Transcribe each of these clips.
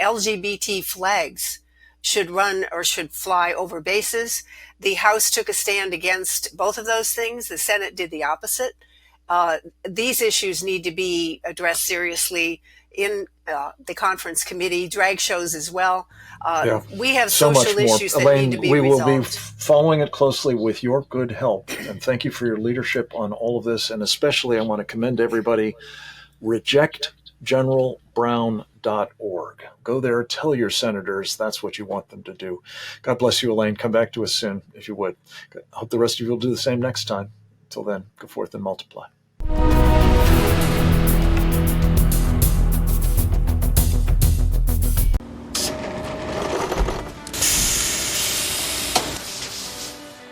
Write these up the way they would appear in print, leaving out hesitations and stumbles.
LGBT flags should fly over bases. The House took a stand against both of those things. The Senate did the opposite. These issues need to be addressed seriously in the conference committee, drag shows as well. We have so social issues that need to be resolved. We will be following it closely with your good help. And thank you for your leadership on all of this. And especially I want to commend everybody, rejectgeneralbrown.org. Go there, tell your senators that's what you want them to do. God bless you, Elaine. Come back to us soon, if you would. I hope the rest of you will do the same next time. Until then, go forth and multiply.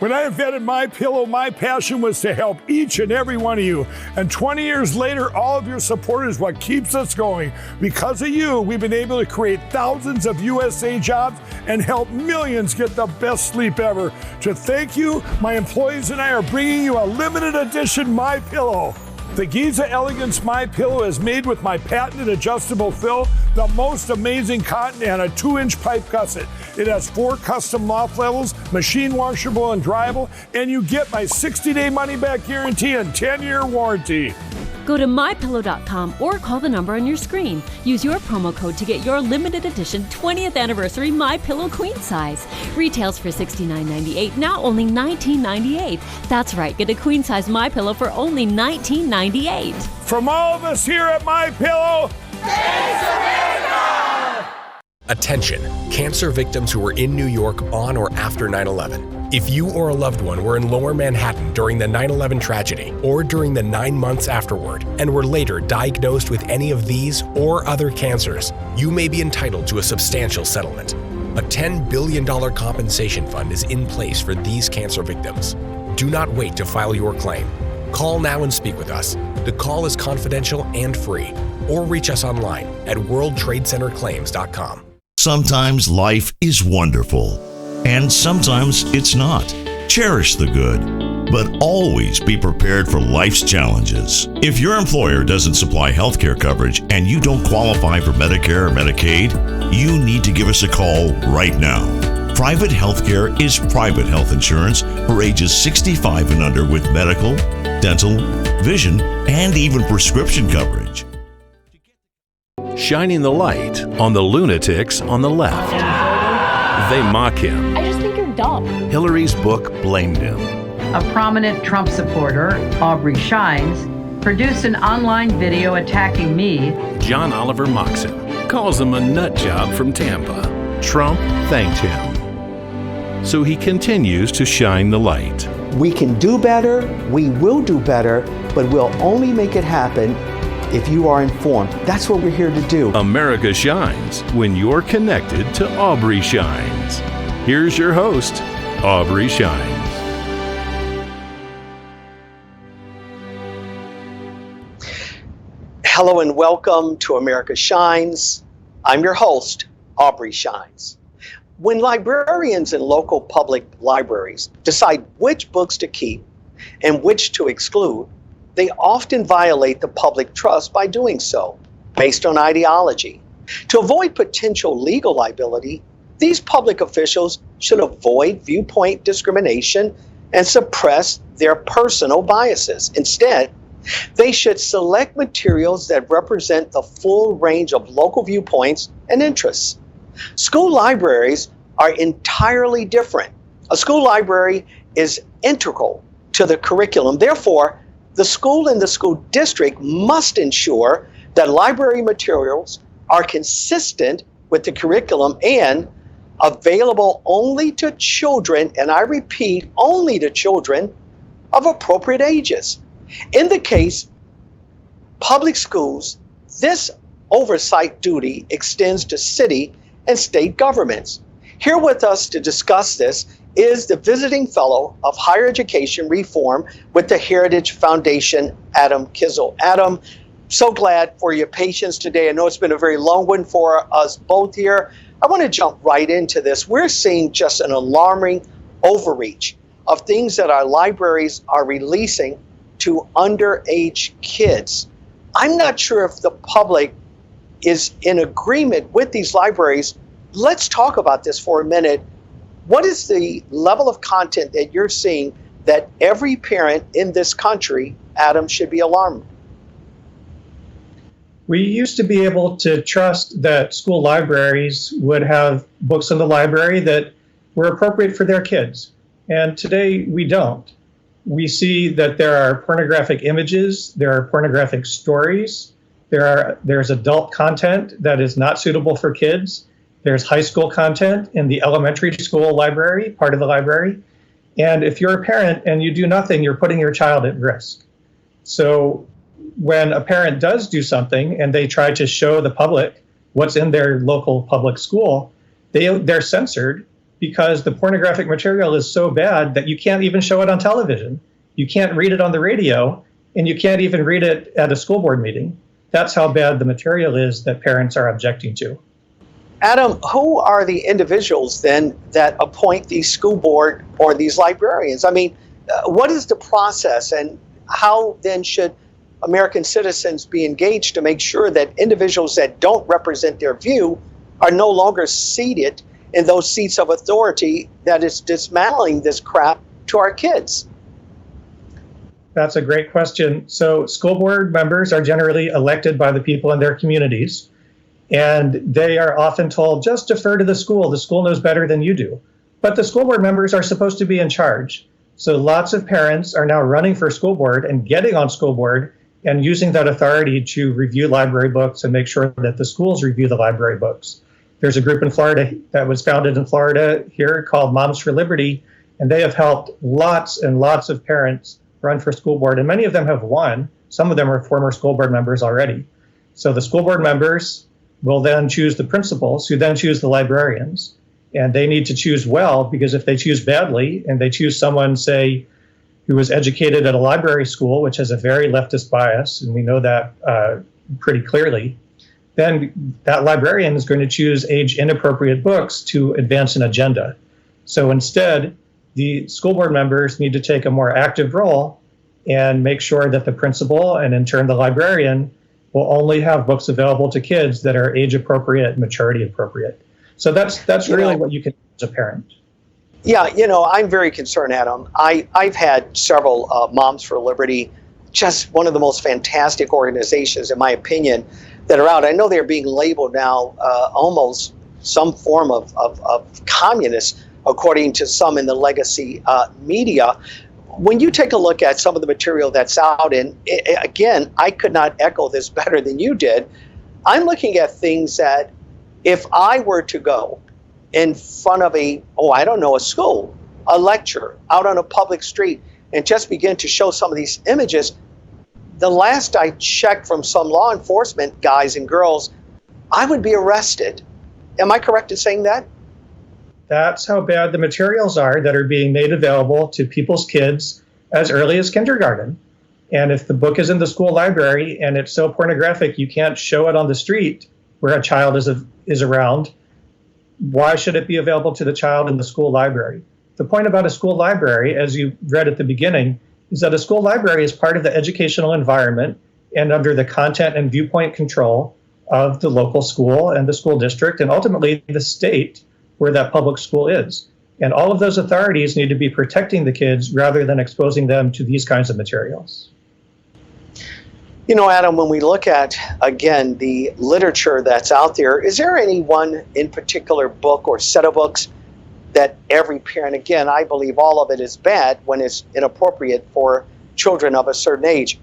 When I invented MyPillow, my passion was to help each and every one of you. And 20 years later, all of your support is what keeps us going. Because of you, we've been able to create thousands of USA jobs and help millions get the best sleep ever. To thank you, my employees and I are bringing you a limited edition MyPillow. The Giza Elegance MyPillow is made with my patented adjustable fill, the most amazing cotton, and a 2-inch pipe gusset. It has 4 custom loft levels, machine washable and dryable, and you get my 60-day money-back guarantee and 10-year warranty. Go to MyPillow.com or call the number on your screen. Use your promo code to get your limited edition 20th anniversary MyPillow queen size. Retails for $69.98, now only $19.98. That's right, get a queen size MyPillow for only $19.98. From all of us here at MyPillow, thanks America! Attention, cancer victims who were in New York on or after 9/11. If you or a loved one were in Lower Manhattan during the 9/11 tragedy or during the 9 months afterward and were later diagnosed with any of these or other cancers, you may be entitled to a substantial settlement. A $10 billion compensation fund is in place for these cancer victims. Do not wait to file your claim. Call now and speak with us. The call is confidential and free. Or reach us online at worldtradecenterclaims.com. Sometimes life is wonderful, and sometimes it's not. Cherish the good, but always be prepared for life's challenges. If your employer doesn't supply health care coverage and you don't qualify for Medicare or Medicaid, you need to give us a call right now. Private health care is private health insurance for ages 65 and under with medical, dental, vision, and even prescription coverage. Shining the light on the lunatics on the left. They mock him. I just think you're dumb. Hillary's book blamed him. A prominent Trump supporter, Aubrey Shines, produced an online video attacking me. John Oliver mocks him, calls him a nut job from Tampa. Trump thanked him. So he continues to shine the light. We can do better, we will do better, but we'll only make it happen if you are informed. That's what we're here to do. America shines when you're connected to Aubrey Shines. Here's your host, Aubrey Shines. Hello and welcome to America Shines. I'm your host, Aubrey Shines. When librarians in local public libraries decide which books to keep and which to exclude, they often violate the public trust by doing so, based on ideology. To avoid potential legal liability, these public officials should avoid viewpoint discrimination and suppress their personal biases. Instead, they should select materials that represent the full range of local viewpoints and interests. School libraries are entirely different. A school library is integral to the curriculum. Therefore, the school and the school district must ensure that library materials are consistent with the curriculum and available only to children, and I repeat, only to children of appropriate ages. In the case public schools, this oversight duty extends to city and state governments. Here with us to discuss this is the visiting fellow of higher education reform with the Heritage Foundation, Adam Kizel. Adam, so glad for your patience today. I know it's been a very long one for us both here. I want to jump right into this. We're seeing just an alarming overreach of things that our libraries are releasing to underage kids. I'm not sure if the public is in agreement with these libraries. Let's talk about this for a minute. What is the level of content that you're seeing that every parent in this country, Adam, should be alarmed? We used to be able to trust that school libraries would have books in the library that were appropriate for their kids. And today we don't. We see that there are pornographic images, there are pornographic stories, there's adult content that is not suitable for kids. There's high school content in the elementary school library, part of the library. And if you're a parent and you do nothing, you're putting your child at risk. So when a parent does do something and they try to show the public what's in their local public school, they're censored because the pornographic material is so bad that you can't even show it on television. You can't read it on the radio, and you can't even read it at a school board meeting. That's how bad the material is that parents are objecting to. Adam, who are the individuals then that appoint the school board or these librarians? I mean, what is the process, and how then should American citizens be engaged to make sure that individuals that don't represent their view are no longer seated in those seats of authority that is dismantling this crap to our kids? That's a great question. So school board members are generally elected by the people in their communities, and they are often told, just defer to the school. The school knows better than you do. But the school board members are supposed to be in charge. So lots of parents are now running for school board and getting on school board and using that authority to review library books and make sure that the schools review the library books. There's a group in Florida that was founded in Florida here called Moms for Liberty, and they have helped lots and lots of parents run for school board, and many of them have won. Some of them are former school board members already. So the school board members will then choose the principals, who then choose the librarians, and they need to choose well, because if they choose badly and they choose someone, say, who was educated at a library school, which has a very leftist bias, and we know that pretty clearly, then that librarian is going to choose age-inappropriate books to advance an agenda. So instead, the school board members need to take a more active role and make sure that the principal and in turn the librarian will only have books available to kids that are age-appropriate, maturity-appropriate. So that's really what you can do as a parent. Yeah, I'm very concerned, Adam. I've had several Moms for Liberty, just one of the most fantastic organizations, in my opinion, that are out. I know they're being labeled now almost some form of communist, according to some in the legacy media. When you take a look at some of the material that's out, and again, I could not echo this better than you did. I'm looking at things that if I were to go in front of a school, a lecture, out on a public street, and just begin to show some of these images, the last I checked from some law enforcement guys and girls, I would be arrested. Am I correct in saying that? That's how bad the materials are that are being made available to people's kids as early as kindergarten. And if the book is in the school library and it's so pornographic you can't show it on the street where a child is around, why should it be available to the child in the school library? The point about a school library, as you read at the beginning, is that a school library is part of the educational environment and under the content and viewpoint control of the local school and the school district and ultimately the state where that public school is. And all of those authorities need to be protecting the kids rather than exposing them to these kinds of materials. Adam, when we look at, again, the literature that's out there, is there any one in particular book or set of books that every parent, again, I believe all of it is bad when it's inappropriate for children of a certain age,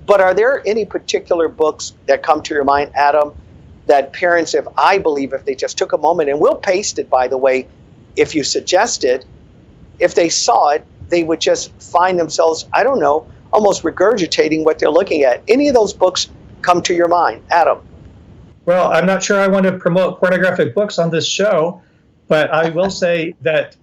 but are there any particular books that come to your mind, Adam, that parents, if they just took a moment, and we'll paste it, by the way, if you suggest it, if they saw it, they would just find themselves, almost regurgitating what they're looking at. Any of those books come to your mind, Adam? Well, I'm not sure I want to promote pornographic books on this show, but I will say that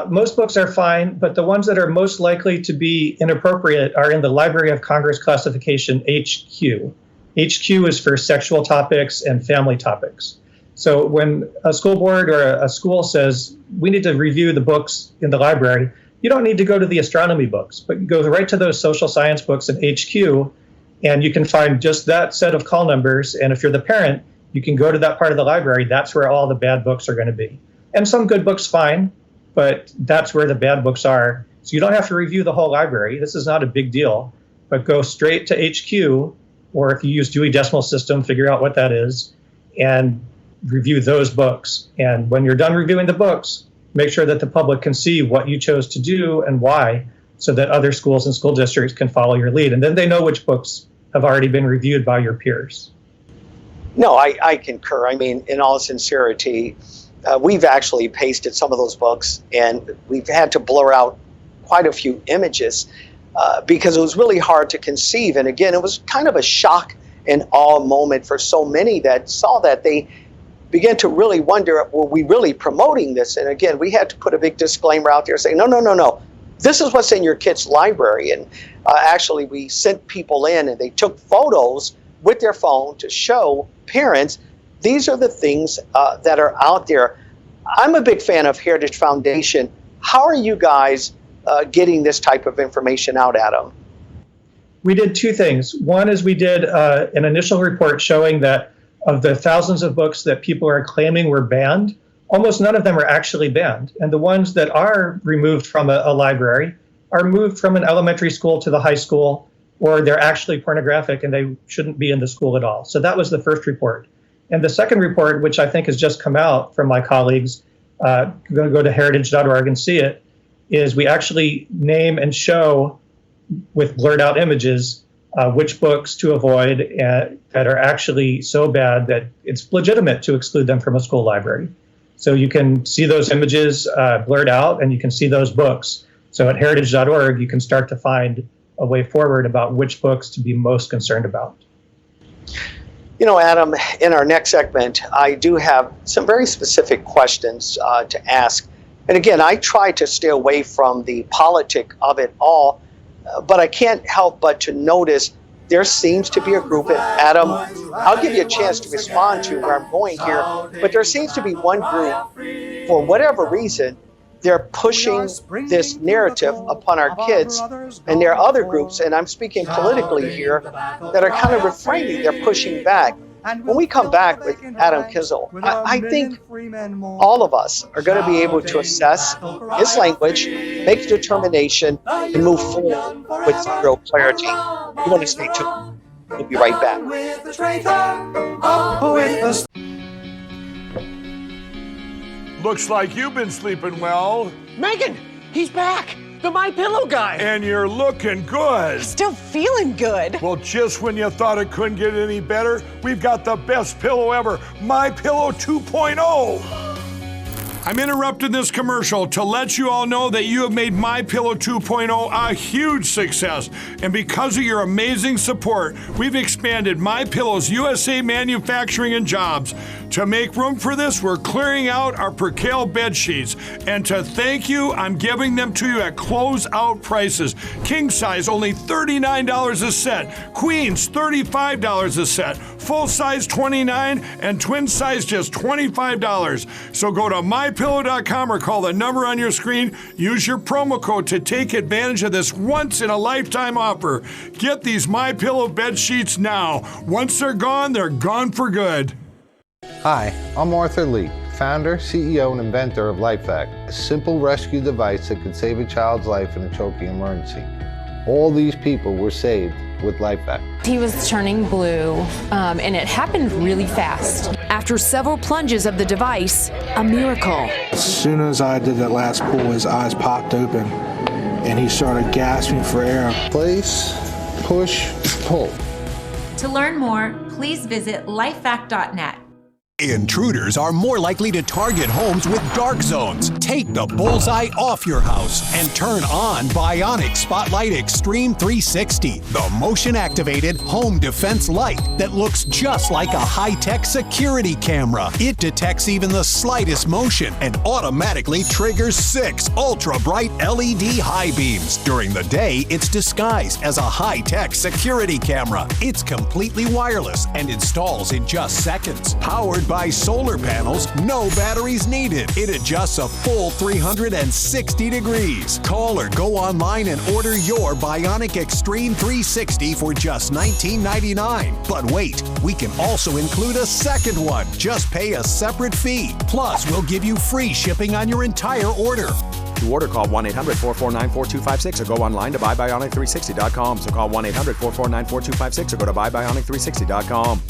most books are fine, but the ones that are most likely to be inappropriate are in the Library of Congress classification HQ. HQ is for sexual topics and family topics. So when a school board or a school says, we need to review the books in the library, you don't need to go to the astronomy books, but you go right to those social science books in HQ, and you can find just that set of call numbers. And if you're the parent, you can go to that part of the library. That's where all the bad books are going to be. And some good books, fine, but that's where the bad books are. So you don't have to review the whole library. This is not a big deal, but go straight to HQ, or if you use Dewey Decimal System, figure out what that is, and review those books. And when you're done reviewing the books, make sure that the public can see what you chose to do and why, so that other schools and school districts can follow your lead. And then they know which books have already been reviewed by your peers. No, I concur. I mean, in all sincerity, we've actually pasted some of those books, and we've had to blur out quite a few images because it was really hard to conceive. And again, it was kind of a shock and awe moment for so many that saw that. They began to really wonder, were we really promoting this? And again, we had to put a big disclaimer out there saying, no. This is what's in your kid's library. And actually, we sent people in and they took photos with their phone to show parents, these are the things that are out there. I'm a big fan of Heritage Foundation. How are you guys getting this type of information out, Adam? We did two things. One is we did an initial report showing that of the thousands of books that people are claiming were banned, almost none of them are actually banned. And the ones that are removed from a library are moved from an elementary school to the high school, or they're actually pornographic and they shouldn't be in the school at all. So that was the first report. And the second report, which I think has just come out from my colleagues, I'm going to go to heritage.org and see it, is we actually name and show with blurred out images which books to avoid that are actually so bad that it's legitimate to exclude them from a school library. So you can see those images blurred out and you can see those books. So at heritage.org, you can start to find a way forward about which books to be most concerned about. You know, Adam, in our next segment, I do have some very specific questions to ask. And again, I try to stay away from the politic of it all, but I can't help but to notice there seems to be a group, and Adam, I'll give you a chance to respond to where I'm going here, but there seems to be one group, for whatever reason, they're pushing this narrative upon our kids, and there are other groups, and I'm speaking politically here, that are kind of refraining, they're pushing back. When we come back with Adam Kizzle, I think all of us are going to be able to assess his language, make a determination, and move forward with real clarity. You want to stay tuned. We'll be right back. Looks like you've been sleeping well. Megan, he's back. The My Pillow guy. And you're looking good. Still feeling good. Well, just when you thought it couldn't get any better, we've got the best pillow ever, My Pillow 2.0. I'm interrupting this commercial to let you all know that you have made My Pillow 2.0 a huge success. And because of your amazing support, we've expanded My Pillow's USA manufacturing and jobs. To make room for this, we're clearing out our Percale bed sheets. And to thank you, I'm giving them to you at close-out prices. King size, only $39 a set. Queens, $35 a set. Full size, $29, and twin size, just $25. So go to mypillow.com or call the number on your screen. Use your promo code to take advantage of this once-in-a-lifetime offer. Get these My Pillow bed sheets now. Once they're gone for good. Hi, I'm Arthur Lee, founder, CEO, and inventor of LifeVac, a simple rescue device that could save a child's life in a choking emergency. All these people were saved with LifeVac. He was turning blue, and it happened really fast. After several plunges of the device, a miracle. As soon as I did that last pull, his eyes popped open, and he started gasping for air. Place, push, pull. To learn more, please visit lifevac.net. Intruders are more likely to target homes with dark zones. Take the bullseye off your house and turn on Bionic Spotlight Extreme 360, the motion-activated home defense light that looks just like a high-tech security camera. It detects even the slightest motion and automatically triggers 6 ultra-bright LED high beams. During the day, it's disguised as a high-tech security camera. It's completely wireless and installs in just seconds. Powered by solar panels, no batteries needed. It adjusts a full 360 degrees. Call or go online and order your Bionic Extreme 360 for just $19.99. But wait, we can also include a second one. Just pay a separate fee. Plus, we'll give you free shipping on your entire order. To order, call 1-800-449-4256 or go online to buybionic360.com. So call 1-800-449-4256 or go to buybionic360.com.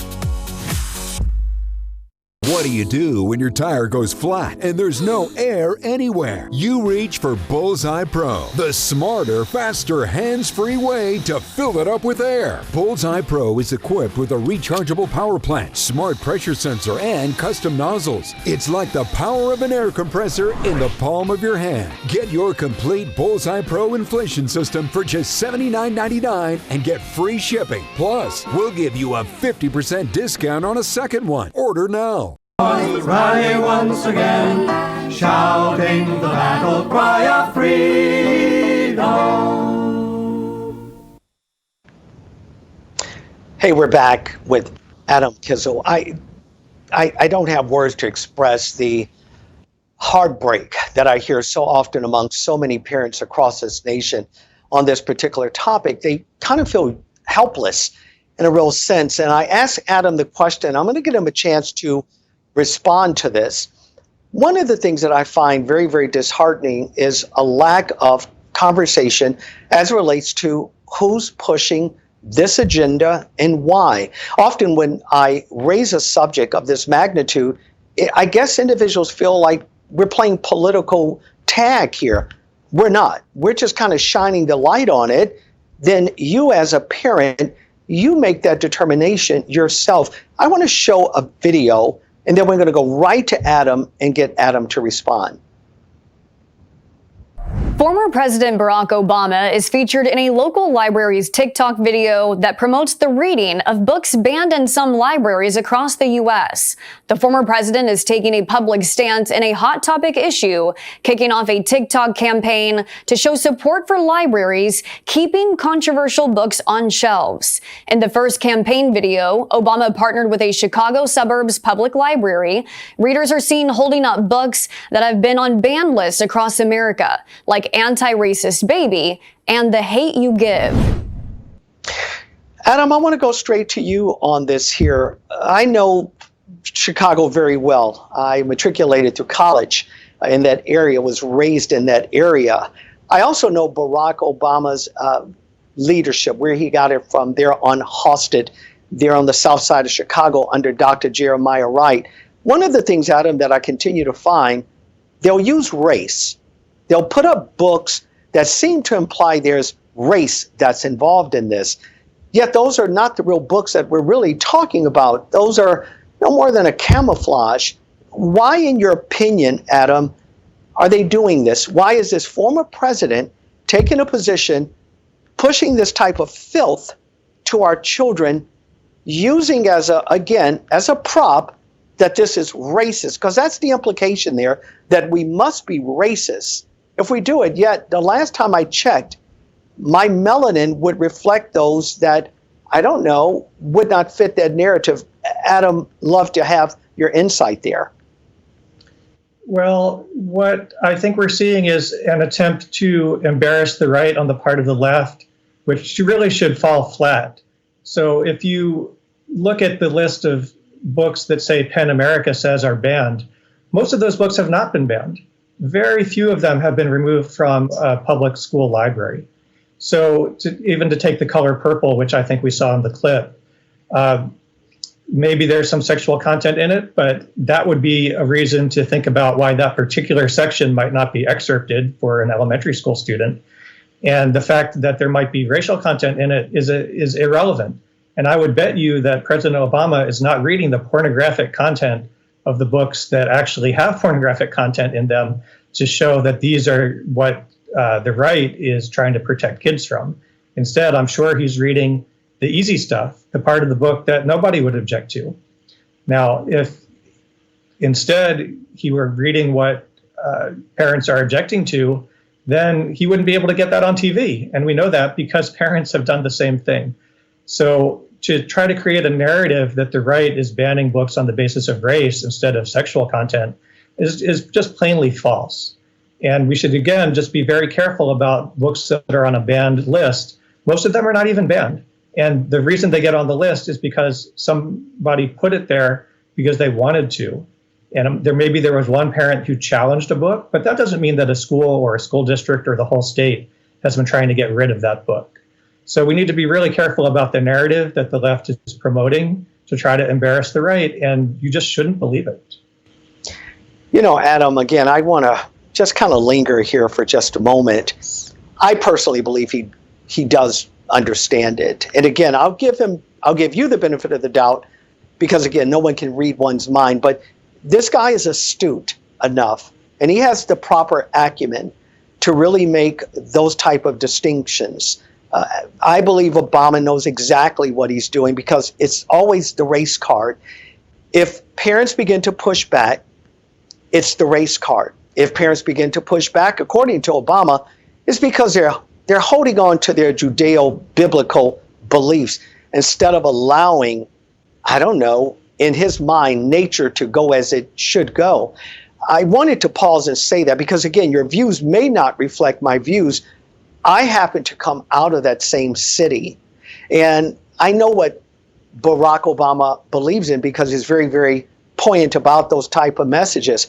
What do you do when your tire goes flat and there's no air anywhere? You reach for Bullseye Pro, the smarter, faster, hands-free way to fill it up with air. Bullseye Pro is equipped with a rechargeable power plant, smart pressure sensor, and custom nozzles. It's like the power of an air compressor in the palm of your hand. Get your complete Bullseye Pro inflation system for just $79.99 and get free shipping. Plus, we'll give you a 50% discount on a second one. Order now. Rally once again, shouting the battle cry of freedom. Hey, we're back with Adam Kizzle. I don't have words to express the heartbreak that I hear so often among so many parents across this nation on this particular topic. They kind of feel helpless in a real sense. And I asked Adam the question, I'm going to give him a chance to respond to this. One of the things that I find very, very disheartening is a lack of conversation as it relates to who's pushing this agenda and why. Often when I raise a subject of this magnitude, I guess individuals feel like we're playing political tag here. We're not. We're just kind of shining the light on it. Then you as a parent, you make that determination yourself. I want to show a video, and then we're going to go right to Adam and get Adam to respond. Former President Barack Obama is featured in a local library's TikTok video that promotes the reading of books banned in some libraries across the U.S. The former president is taking a public stance in a hot topic issue, kicking off a TikTok campaign to show support for libraries keeping controversial books on shelves. In the first campaign video, Obama partnered with a Chicago suburbs public library. Readers are seen holding up books that have been on ban lists across America, like Anti-Racist Baby and The Hate U Give. Adam, I want to go straight to you on this here. I know Chicago very well. I matriculated through college in that area, was raised in that area. I also know Barack Obama's leadership, where he got it from there on Hosted, there on the south side of Chicago under Dr. Jeremiah Wright. One of the things, Adam, that I continue to find, they'll use race. They'll put up books that seem to imply there's race that's involved in this. Yet those are not the real books that we're really talking about. Those are no more than a camouflage. Why, in your opinion, Adam, are they doing this? Why is this former president taking a position, pushing this type of filth to our children, using as a prop that this is racist? Because that's the implication there, that we must be racist if we do it. Yet the last time I checked, my melanin would reflect those that, I don't know, would not fit that narrative. Adam, love to have your insight there. Well, what I think we're seeing is an attempt to embarrass the right on the part of the left, which really should fall flat. So if you look at the list of books that say PEN America says are banned, most of those books have not been banned. Very few of them have been removed from a public school library. So even to take The Color Purple, which I think we saw in the clip, maybe there's some sexual content in it, but that would be a reason to think about why that particular section might not be excerpted for an elementary school student. And the fact that there might be racial content in it is irrelevant. And I would bet you that President Obama is not reading the pornographic content of the books that actually have pornographic content in them to show that these are what the right is trying to protect kids from. Instead, I'm sure he's reading the easy stuff, the part of the book that nobody would object to. Now, if instead he were reading what parents are objecting to, then he wouldn't be able to get that on TV. And we know that because parents have done the same thing. So to try to create a narrative that the right is banning books on the basis of race instead of sexual content is just plainly false. And we should, again, just be very careful about books that are on a banned list. Most of them are not even banned. And the reason they get on the list is because somebody put it there because they wanted to. And there was one parent who challenged a book, but that doesn't mean that a school or a school district or the whole state has been trying to get rid of that book. So we need to be really careful about the narrative that the left is promoting to try to embarrass the right, and you just shouldn't believe it. You know, Adam, again, I want to just kind of linger here for just a moment. I personally believe he does understand it. And again, I'll give you the benefit of the doubt because, again, no one can read one's mind, but this guy is astute enough, and he has the proper acumen to really make those type of distinctions. I believe Obama knows exactly what he's doing because it's always the race card. If parents begin to push back, it's the race card. If parents begin to push back, according to Obama, it's because they're holding on to their Judeo-biblical beliefs instead of allowing, I don't know, in his mind, nature to go as it should go. I wanted to pause and say that because, again, your views may not reflect my views. I happen to come out of that same city, and I know what Barack Obama believes in because he's very, very poignant about those type of messages.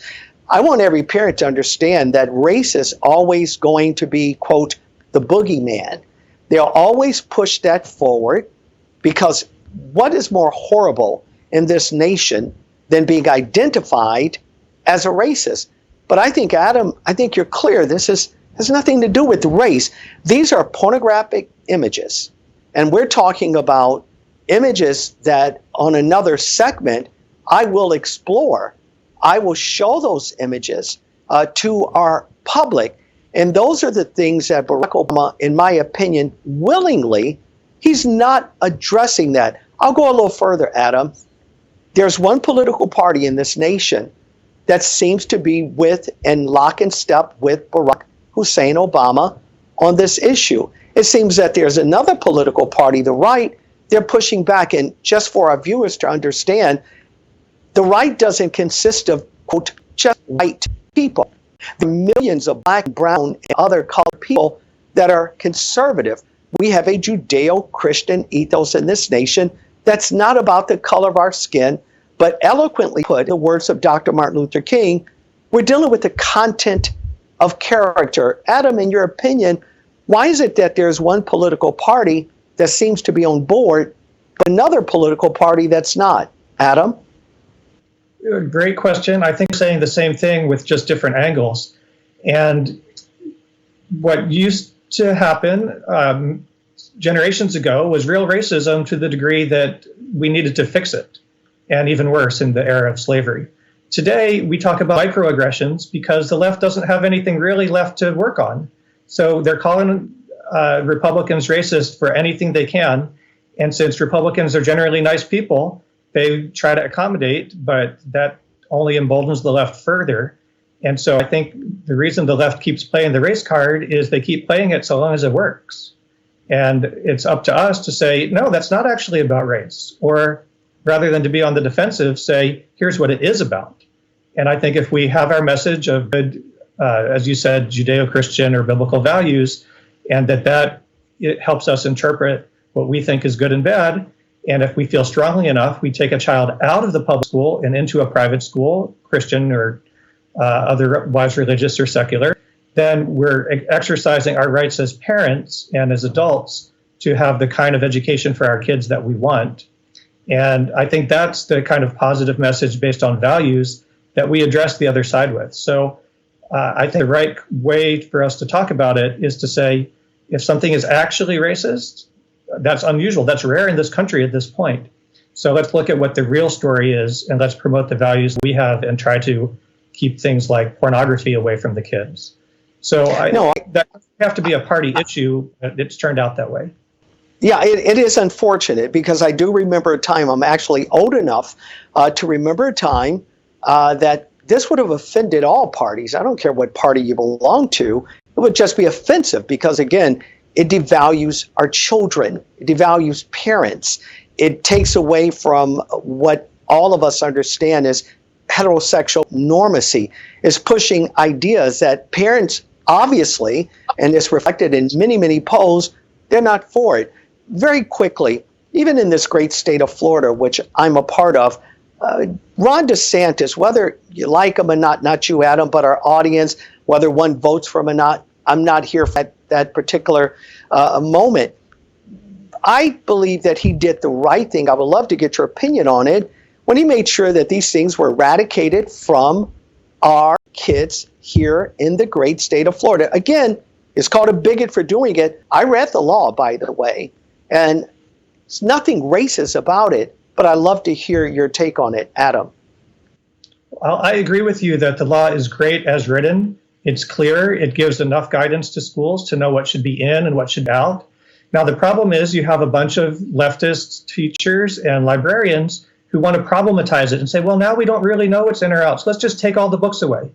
I want every parent to understand that race is always going to be, quote, the boogeyman. They'll always push that forward because what is more horrible in this nation than being identified as a racist? But I think, Adam, I think you're clear. This has nothing to do with race. These are pornographic images. And we're talking about images that on another segment I will explore. I will show those images to our public. And those are the things that Barack Obama, in my opinion, willingly, he's not addressing that. I'll go a little further, Adam. There's one political party in this nation that seems to be with and lock in step with Barack Hussein Obama on this issue. It seems that there's another political party, the right, they're pushing back. And just for our viewers to understand, the right doesn't consist of, quote, just white people. There are millions of black, brown, and other colored people that are conservative. We have a Judeo-Christian ethos in this nation that's not about the color of our skin, but eloquently put, in the words of Dr. Martin Luther King, we're dealing with the content of character. Adam, in your opinion, why is it that there's one political party that seems to be on board, but another political party that's not? Adam? Great question. I think saying the same thing with just different angles. And what used to happen generations ago was real racism to the degree that we needed to fix it, and even worse in the era of slavery. Today, we talk about microaggressions because the left doesn't have anything really left to work on. So they're calling Republicans racist for anything they can. And since Republicans are generally nice people, they try to accommodate, but that only emboldens the left further. And so I think the reason the left keeps playing the race card is they keep playing it so long as it works. And it's up to us to say, no, that's not actually about race. Or rather than to be on the defensive, say, here's what it is about. And I think if we have our message of good, as you said, Judeo-Christian or biblical values, and that it helps us interpret what we think is good and bad, and if we feel strongly enough, we take a child out of the public school and into a private school, Christian or otherwise religious or secular, then we're exercising our rights as parents and as adults to have the kind of education for our kids that we want. And I think that's the kind of positive message based on values that we address the other side with. So I think the right way for us to talk about it is to say, if something is actually racist, that's unusual. That's rare in this country at this point. So let's look at what the real story is, and let's promote the values we have and try to keep things like pornography away from the kids. So that doesn't have to be a party issue. It's turned out that way. Yeah, it is unfortunate because I do remember a time, I'm actually old enough to remember a time that this would have offended all parties. I don't care what party you belong to. It would just be offensive because, again, it devalues our children. It devalues parents. it takes away from what all of us understand as heterosexual normacy, is pushing ideas that parents obviously, and it's reflected in many, many polls, they're not for it. Very quickly, even in this great state of Florida, which I'm a part of, Ron DeSantis, whether you like him or not you, Adam, but our audience, whether one votes for him or not, I'm not here for that particular moment. I believe that he did the right thing. I would love to get your opinion on it when he made sure that these things were eradicated from our kids here in the great state of Florida. Again, it's called a bigot for doing it. I read the law, by the way, and there's nothing racist about it, but I'd love to hear your take on it, Adam. Well, I agree with you that the law is great as written. It's clear. It gives enough guidance to schools to know what should be in and what should be out. Now, the problem is you have a bunch of leftist teachers and librarians who want to problematize it and say, well, now we don't really know what's in or out, so let's just take all the books away.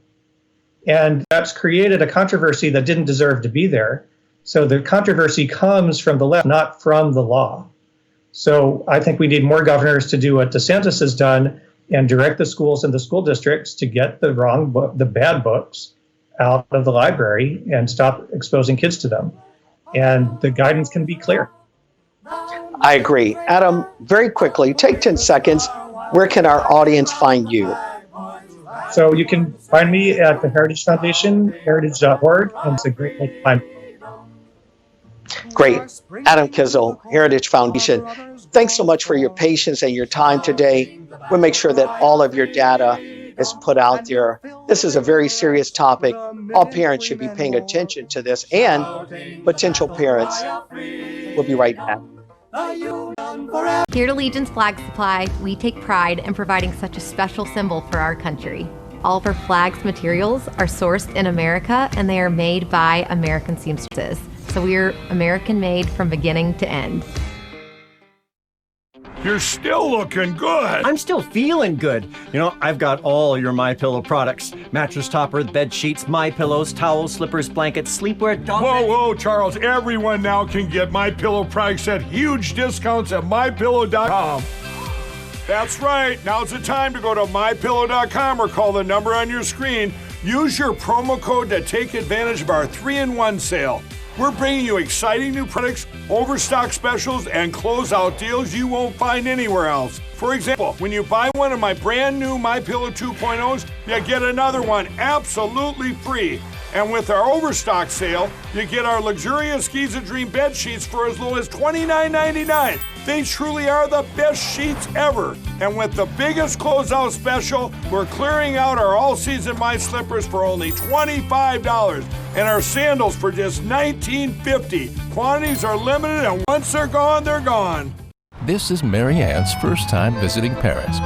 And that's created a controversy that didn't deserve to be there. So the controversy comes from the left, not from the law. So I think we need more governors to do what DeSantis has done and direct the schools and the school districts to get the wrong book, the bad books out of the library and stop exposing kids to them. And the guidance can be clear. I agree. Adam, very quickly, take 10 seconds. Where can our audience find you? So you can find me at the Heritage Foundation, heritage.org, and it's a great place to find me. Great. Adam Kizzle, Heritage Foundation. Thanks so much for your patience and your time today. We'll make sure that all of your data is put out there. This is a very serious topic. All parents should be paying attention to this, and potential parents. We'll be right back. Here at Allegiance Flag Supply, we take pride in providing such a special symbol for our country. All of our flag's materials are sourced in America, and they are made by American seamstresses. So we are American made from beginning to end. You're still looking good. I'm still feeling good. You know, I've got all your MyPillow products. Mattress topper, bed sheets, MyPillows, towels, slippers, blankets, sleepwear, dog Whoa, Charles. Everyone now can get MyPillow products at huge discounts at MyPillow.com. That's right. Now's the time to go to MyPillow.com or call the number on your screen. Use your promo code to take advantage of our 3-in-1 sale. We're bringing you exciting new products, overstock specials, and closeout deals you won't find anywhere else. For example, when you buy one of my brand new MyPillow 2.0s, you get another one absolutely free. And with our overstock sale, you get our luxurious Giza Dream bed sheets for as low as $29.99. They truly are the best sheets ever. And with the biggest closeout special, we're clearing out our all-season My Slippers for only $25 and our sandals for just $19.50. Quantities are limited, and once they're gone, they're gone. This is Mary Ann's first time visiting Paris.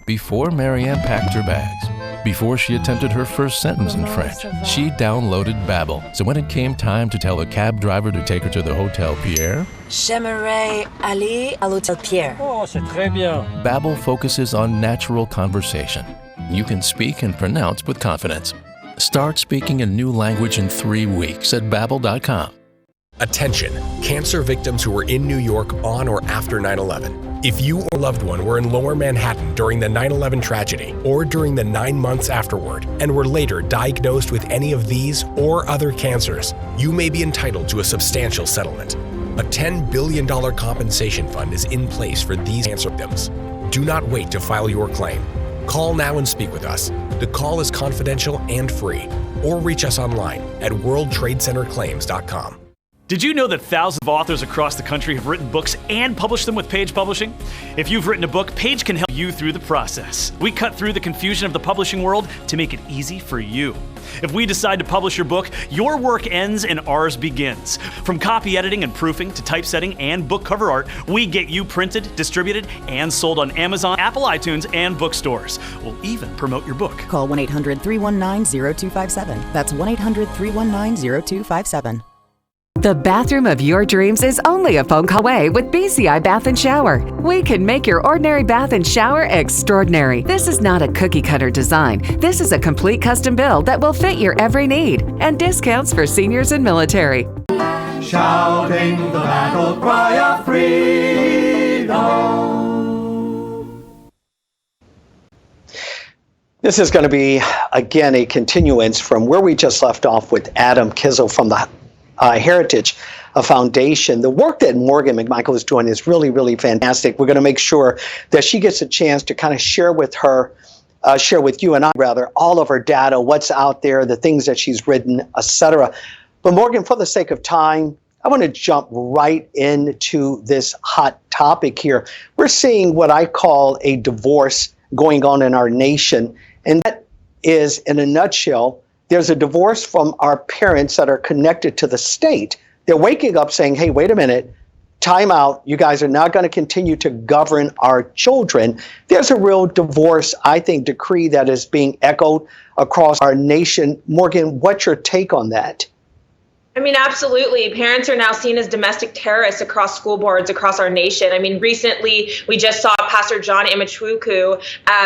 Before Mary Ann packed her bags, before she attempted her first sentence in French, she downloaded Babbel. So when it came time to tell a cab driver to take her to the Hotel Pierre, J'aimerais aller à l'Hôtel Pierre. Oh, c'est très bien. Babbel focuses on natural conversation. You can speak and pronounce with confidence. Start speaking a new language in 3 weeks at Babbel.com. Attention, cancer victims who were in New York on or after 9/11. If you or loved one were in Lower Manhattan during the 9/11 tragedy or during the 9 months afterward and were later diagnosed with any of these or other cancers, you may be entitled to a substantial settlement. A $10 billion compensation fund is in place for these cancer victims. Do not wait to file your claim. Call now and speak with us. The call is confidential and free. Or reach us online at worldtradecenterclaims.com. Did you know that thousands of authors across the country have written books and published them with Page Publishing? If you've written a book, Page can help you through the process. We cut through the confusion of the publishing world to make it easy for you. If we decide to publish your book, your work ends and ours begins. From copy editing and proofing to typesetting and book cover art, we get you printed, distributed, and sold on Amazon, Apple iTunes, and bookstores. We'll even promote your book. Call 1-800-319-0257. That's 1-800-319-0257. The bathroom of your dreams is only a phone call away with BCI Bath & Shower. We can make your ordinary bath and shower extraordinary. This is not a cookie-cutter design. This is a complete custom build that will fit your every need, and discounts for seniors and military. shouting the battle cry of freedom. This is going to be, again, a continuance from where we just left off with Adam Kizzle from the Heritage Foundation. The work that Morgan McMichael is doing is really, really fantastic. We're going to make sure that she gets a chance to kind of share with you and I, all of her data, what's out there, the things that she's written, etc. But Morgan, for the sake of time, I want to jump right into this hot topic here. We're seeing what I call a divorce going on in our nation. And that is, in a nutshell, there's a divorce from our parents that are connected to the state. They're waking up saying, hey, wait a minute, time out. You guys are not going to continue to govern our children. There's a real divorce, I think, decree that is being echoed across our nation. Morgan, what's your take on that? I mean, absolutely. Parents are now seen as domestic terrorists across school boards across our nation. I mean, recently we just saw Pastor John Imachukwu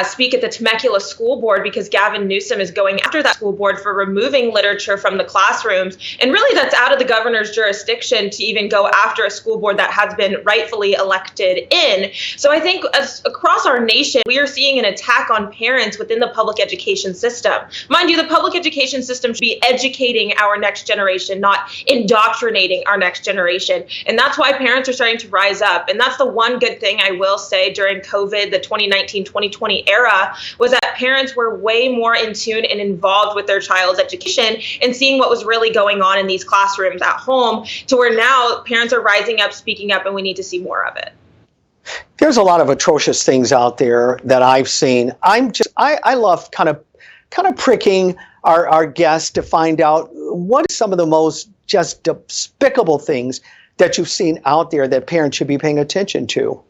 speak at the Temecula School Board because Gavin Newsom is going after that school board for removing literature from the classrooms. And really, that's out of the governor's jurisdiction to even go after a school board that has been rightfully elected in. So I think across our nation, we are seeing an attack on parents within the public education system. Mind you, the public education system should be educating our next generation, not indoctrinating our next generation. And that's why parents are starting to rise up. And that's the one good thing I will say during COVID, the 2019-2020 era, was that parents were way more in tune and involved with their child's education and seeing what was really going on in these classrooms at home, to where now parents are rising up, speaking up, and we need to see more of it. There's a lot of atrocious things out there that I've seen. I love kind of pricking our guests to find out what are some of the most just despicable things that you've seen out there that parents should be paying attention to.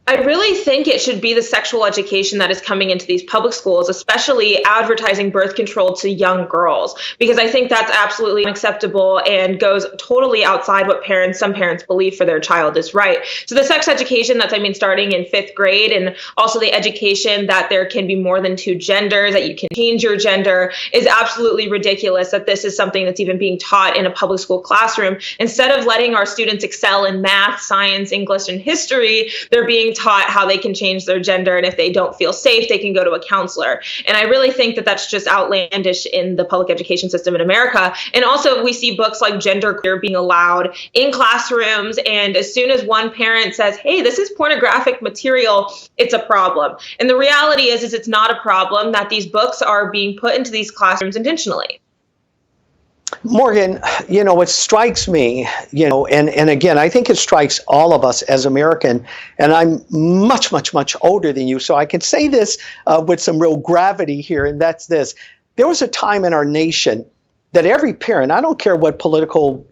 I really think it should be the sexual education that is coming into these public schools, especially advertising birth control to young girls, because I think that's absolutely unacceptable and goes totally outside what some parents believe for their child is right. So the sex education that's, starting in 5th grade, and also the education that there can be more than 2 genders, that you can change your gender, is absolutely ridiculous that this is something that's even being taught in a public school classroom. Instead of letting our students excel in math, science, English, and history, they're being taught how they can change their gender, and if they don't feel safe, they can go to a counselor. And I really think that that's just outlandish in the public education system in America. And also, we see books like Gender Queer being allowed in classrooms, and as soon as one parent says, hey, this is pornographic material, it's a problem. And the reality is it's not a problem, that these books are being put into these classrooms intentionally. Morgan, it strikes me, and again, I think it strikes all of us as American, and I'm much, much, much older than you, so I can say this with some real gravity here, and that's this. There was a time in our nation that every parent, I don't care what political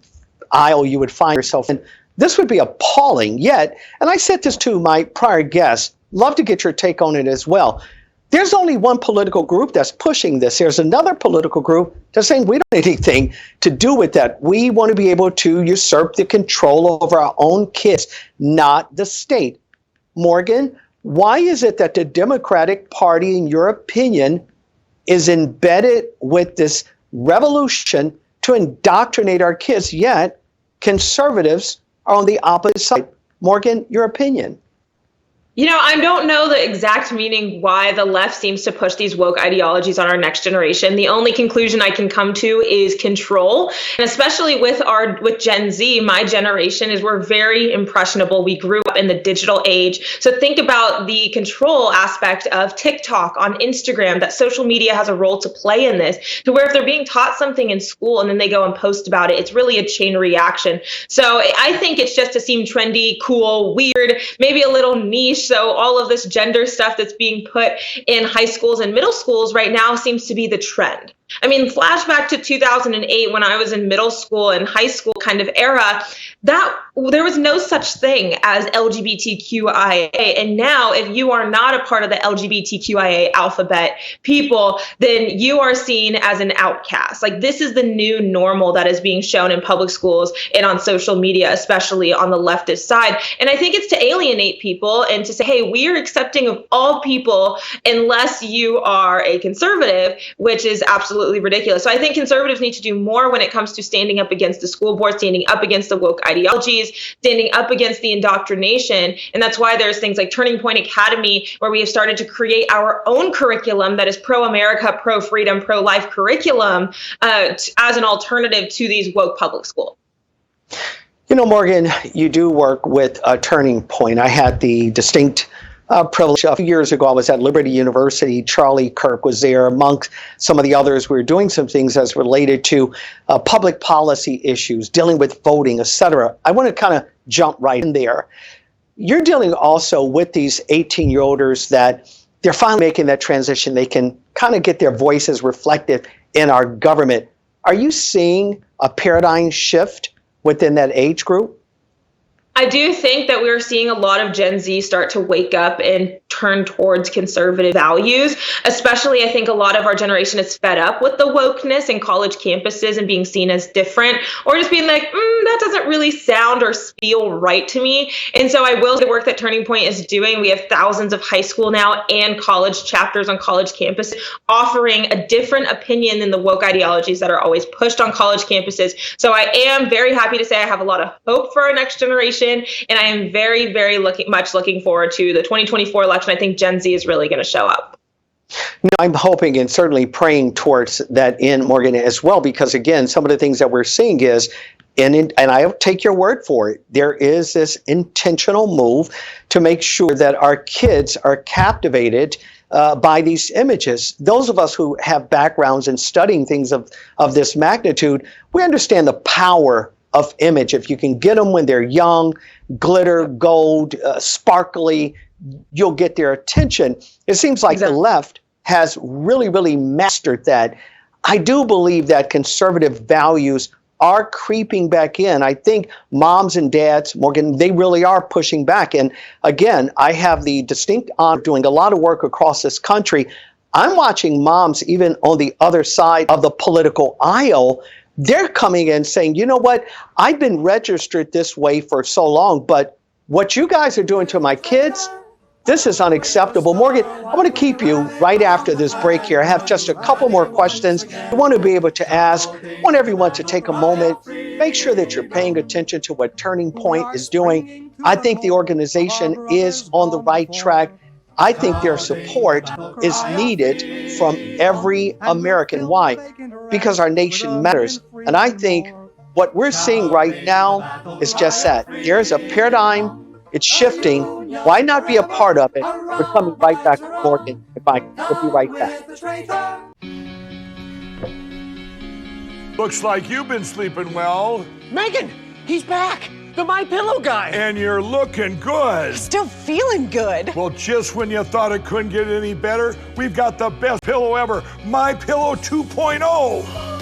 aisle you would find yourself in, this would be appalling, yet, and I said this to my prior guests, love to get your take on it as well. There's only one political group that's pushing this. There's another political group that's saying we don't have anything to do with that. We want to be able to usurp the control over our own kids, not the state. Morgan, why is it that the Democratic Party, in your opinion, is embedded with this revolution to indoctrinate our kids, yet conservatives are on the opposite side? Morgan, your opinion. I don't know the exact meaning why the left seems to push these woke ideologies on our next generation. The only conclusion I can come to is control. And especially with Gen Z, my generation, is we're very impressionable. We grew up in the digital age. So think about the control aspect of TikTok, on Instagram, that social media has a role to play in this, to where if they're being taught something in school and then they go and post about it, it's really a chain reaction. So I think it's just to seem trendy, cool, weird, maybe a little niche. So all of this gender stuff that's being put in high schools and middle schools right now seems to be the trend. Flashback to 2008 when I was in middle school and high school kind of era, that there was no such thing as LGBTQIA. And now if you are not a part of the LGBTQIA alphabet people, then you are seen as an outcast. This is the new normal that is being shown in public schools and on social media, especially on the leftist side. And I think it's to alienate people and to say, hey, we are accepting of all people unless you are a conservative, which is absolutely absolutely ridiculous. So I think conservatives need to do more when it comes to standing up against the school board, standing up against the woke ideologies, standing up against the indoctrination. And that's why there's things like Turning Point Academy, where we have started to create our own curriculum that is pro-America, pro-freedom, pro-life curriculum as an alternative to these woke public schools. You know, Morgan, you do work with Turning Point. I had the distinct privilege. A few years ago, I was at Liberty University. Charlie Kirk was there. Amongst some of the others, we were doing some things as related to public policy issues, dealing with voting, etc. I want to kind of jump right in there. You're dealing also with these 18-year-olders that they're finally making that transition. They can kind of get their voices reflected in our government. Are you seeing a paradigm shift within that age group? I do think that we're seeing a lot of Gen Z start to wake up and turn towards conservative values. Especially, I think a lot of our generation is fed up with the wokeness in college campuses and being seen as different, or just being like, that doesn't really sound or feel right to me. And so I will say the work that Turning Point is doing. We have thousands of high school now and college chapters on college campuses offering a different opinion than the woke ideologies that are always pushed on college campuses. So I am very happy to say I have a lot of hope for our next generation. And I am very, very looking forward to the 2024 election. I think Gen Z is really going to show up. No, I'm hoping and certainly praying towards that end, Morgan, as well, because again, some of the things that we're seeing is, and I'll take your word for it, there is this intentional move to make sure that our kids are captivated by these images. Those of us who have backgrounds in studying things of this magnitude, we understand the power of image. If you can get them when they're young, glitter, gold, sparkly, you'll get their attention. It seems like the left has really, really mastered that. I do believe that conservative values are creeping back in. I think moms and dads, Morgan, they really are pushing back. And again, I have the distinct honor of doing a lot of work across this country. I'm watching moms even on the other side of the political aisle. They're coming in saying, you know what, I've been registered this way for so long, but what you guys are doing to my kids, this is unacceptable. Morgan, I want to keep you right after this break here. I have just a couple more questions I want to be able to ask. I want everyone to take a moment, make sure that you're paying attention to what Turning Point is doing. I think the organization is on the right track. I think their support is needed from every American. Why? Because our nation matters. And I think what we're seeing right now is just that. There's a paradigm. It's shifting. Why not be a part of it? We're coming right back to Morgan. We'll be right back. Looks like you've been sleeping well. Megan, he's back. The My Pillow guy. And you're looking good. Still feeling good. Well, just when you thought it couldn't get any better, we've got the best pillow ever, My Pillow 2.0.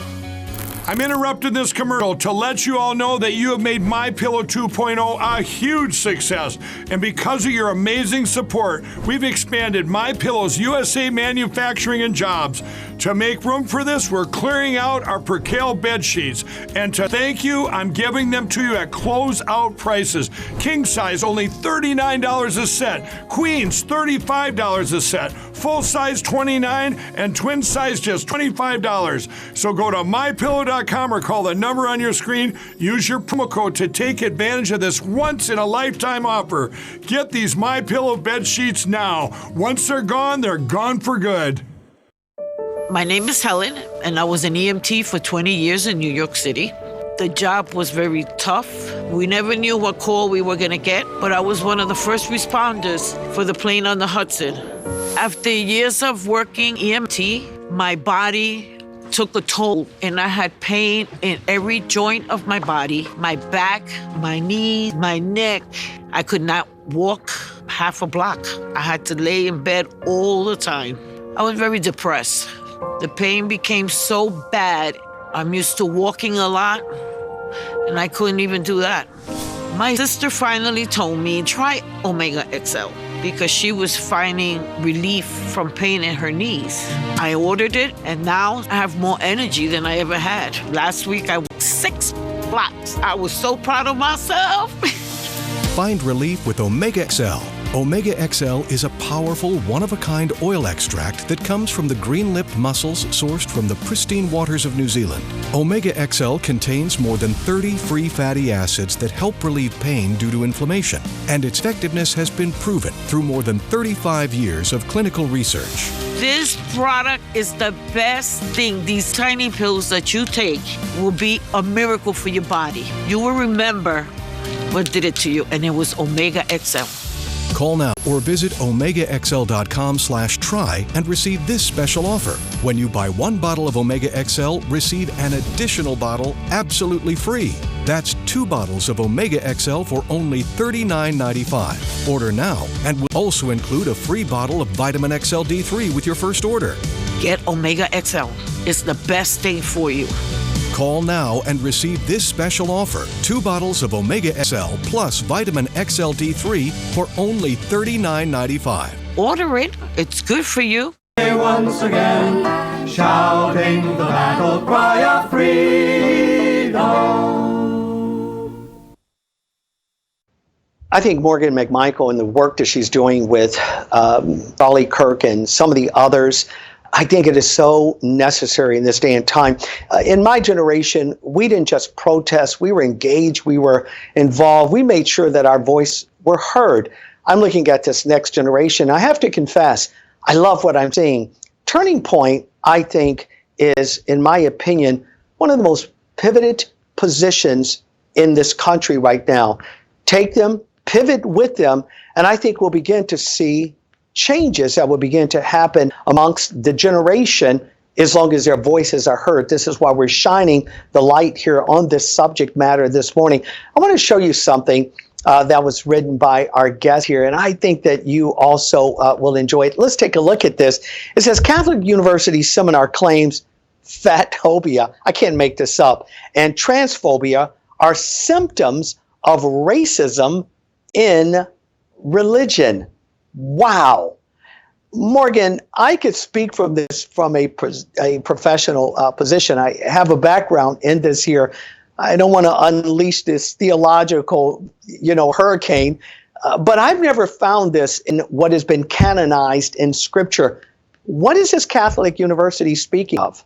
I'm interrupting this commercial to let you all know that you have made My Pillow 2.0 a huge success. And because of your amazing support, we've expanded My Pillow's USA manufacturing and jobs. To make room for this, we're clearing out our percale bed sheets. And to thank you, I'm giving them to you at close-out prices. King size, only $39 a set. Queens, $35 a set. Full size, $29, and twin size, just $25. So go to mypillow.com or call the number on your screen. Use your promo code to take advantage of this once-in-a-lifetime offer. Get these My Pillow bed sheets now. Once they're gone for good. My name is Helen, and I was an EMT for 20 years in New York City. The job was very tough. We never knew what call we were going to get, but I was one of the first responders for the plane on the Hudson. After years of working EMT, my body took a toll, and I had pain in every joint of my body, my back, my knees, my neck. I could not walk half a block. I had to lay in bed all the time. I was very depressed. The pain became so bad, I'm used to walking a lot, and I couldn't even do that. My sister finally told me, try Omega XL, because she was finding relief from pain in her knees. I ordered it, and now I have more energy than I ever had. Last week, I walked 6 blocks. I was so proud of myself. Find relief with Omega XL. Omega XL is a powerful, one-of-a-kind oil extract that comes from the green-lipped mussels sourced from the pristine waters of New Zealand. Omega XL contains more than 30 free fatty acids that help relieve pain due to inflammation, and its effectiveness has been proven through more than 35 years of clinical research. This product is the best thing. These tiny pills that you take will be a miracle for your body. You will remember what did it to you, and it was Omega XL. Call now or visit omegaxl.com/try and receive this special offer. When you buy one bottle of Omega XL, receive an additional bottle absolutely free. That's 2 bottles of Omega XL for only $39.95. Order now, and we'll also include a free bottle of Vitamin XL D3 with your first order. Get Omega XL. It's the best thing for you. Call now and receive this special offer. 2 bottles of Omega XL plus Vitamin XL D3 for only $39.95. Order it. It's good for you. Once again, shouting the battle cry of freedom. I think Morgan McMichael and the work that she's doing with Charlie Kirk and some of the others, I think it is so necessary in this day and time. In my generation, we didn't just protest, we were engaged, we were involved, we made sure that our voice were heard. I'm looking at this next generation. I have to confess, I love what I'm seeing. Turning Point, I think, is, in my opinion, one of the most pivoted positions in this country right now. Take them, pivot with them, and I think we'll begin to see changes that will begin to happen amongst the generation as long as their voices are heard. This is why we're shining the light here on this subject matter this morning. I want to show you something that was written by our guest here, and I think that you also will enjoy it. Let's take a look at this. It says, Catholic University seminar claims fatphobia, I can't make this up, and transphobia are symptoms of racism in religion. Wow. Morgan, I could speak from this from a professional position. I have a background in this here. I don't want to unleash this theological, hurricane, but I've never found this in what has been canonized in Scripture. What is this Catholic University speaking of?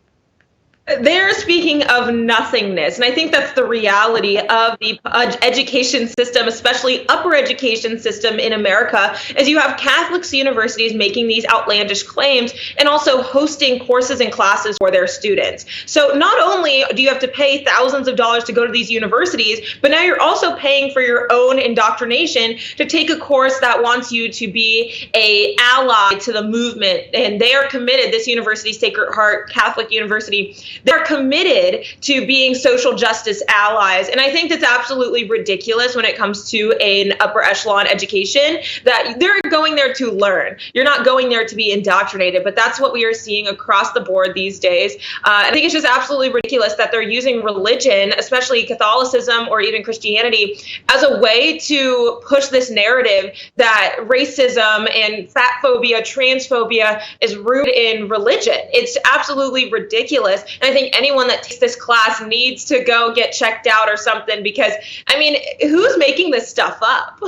They're speaking of nothingness. And I think that's the reality of the education system, especially upper education system in America, is you have Catholic universities making these outlandish claims and also hosting courses and classes for their students. So not only do you have to pay thousands of dollars to go to these universities, but now you're also paying for your own indoctrination to take a course that wants you to be an ally to the movement. And they are committed, this university, Sacred Heart Catholic University, they're committed to being social justice allies. And I think that's absolutely ridiculous when it comes to an upper echelon education, that they're going there to learn. You're not going there to be indoctrinated, but that's what we are seeing across the board these days. I think it's just absolutely ridiculous that they're using religion, especially Catholicism or even Christianity, as a way to push this narrative that racism and fatphobia, transphobia is rooted in religion. It's absolutely ridiculous. And I think anyone that takes this class needs to go get checked out or something, because, I mean, who's making this stuff up?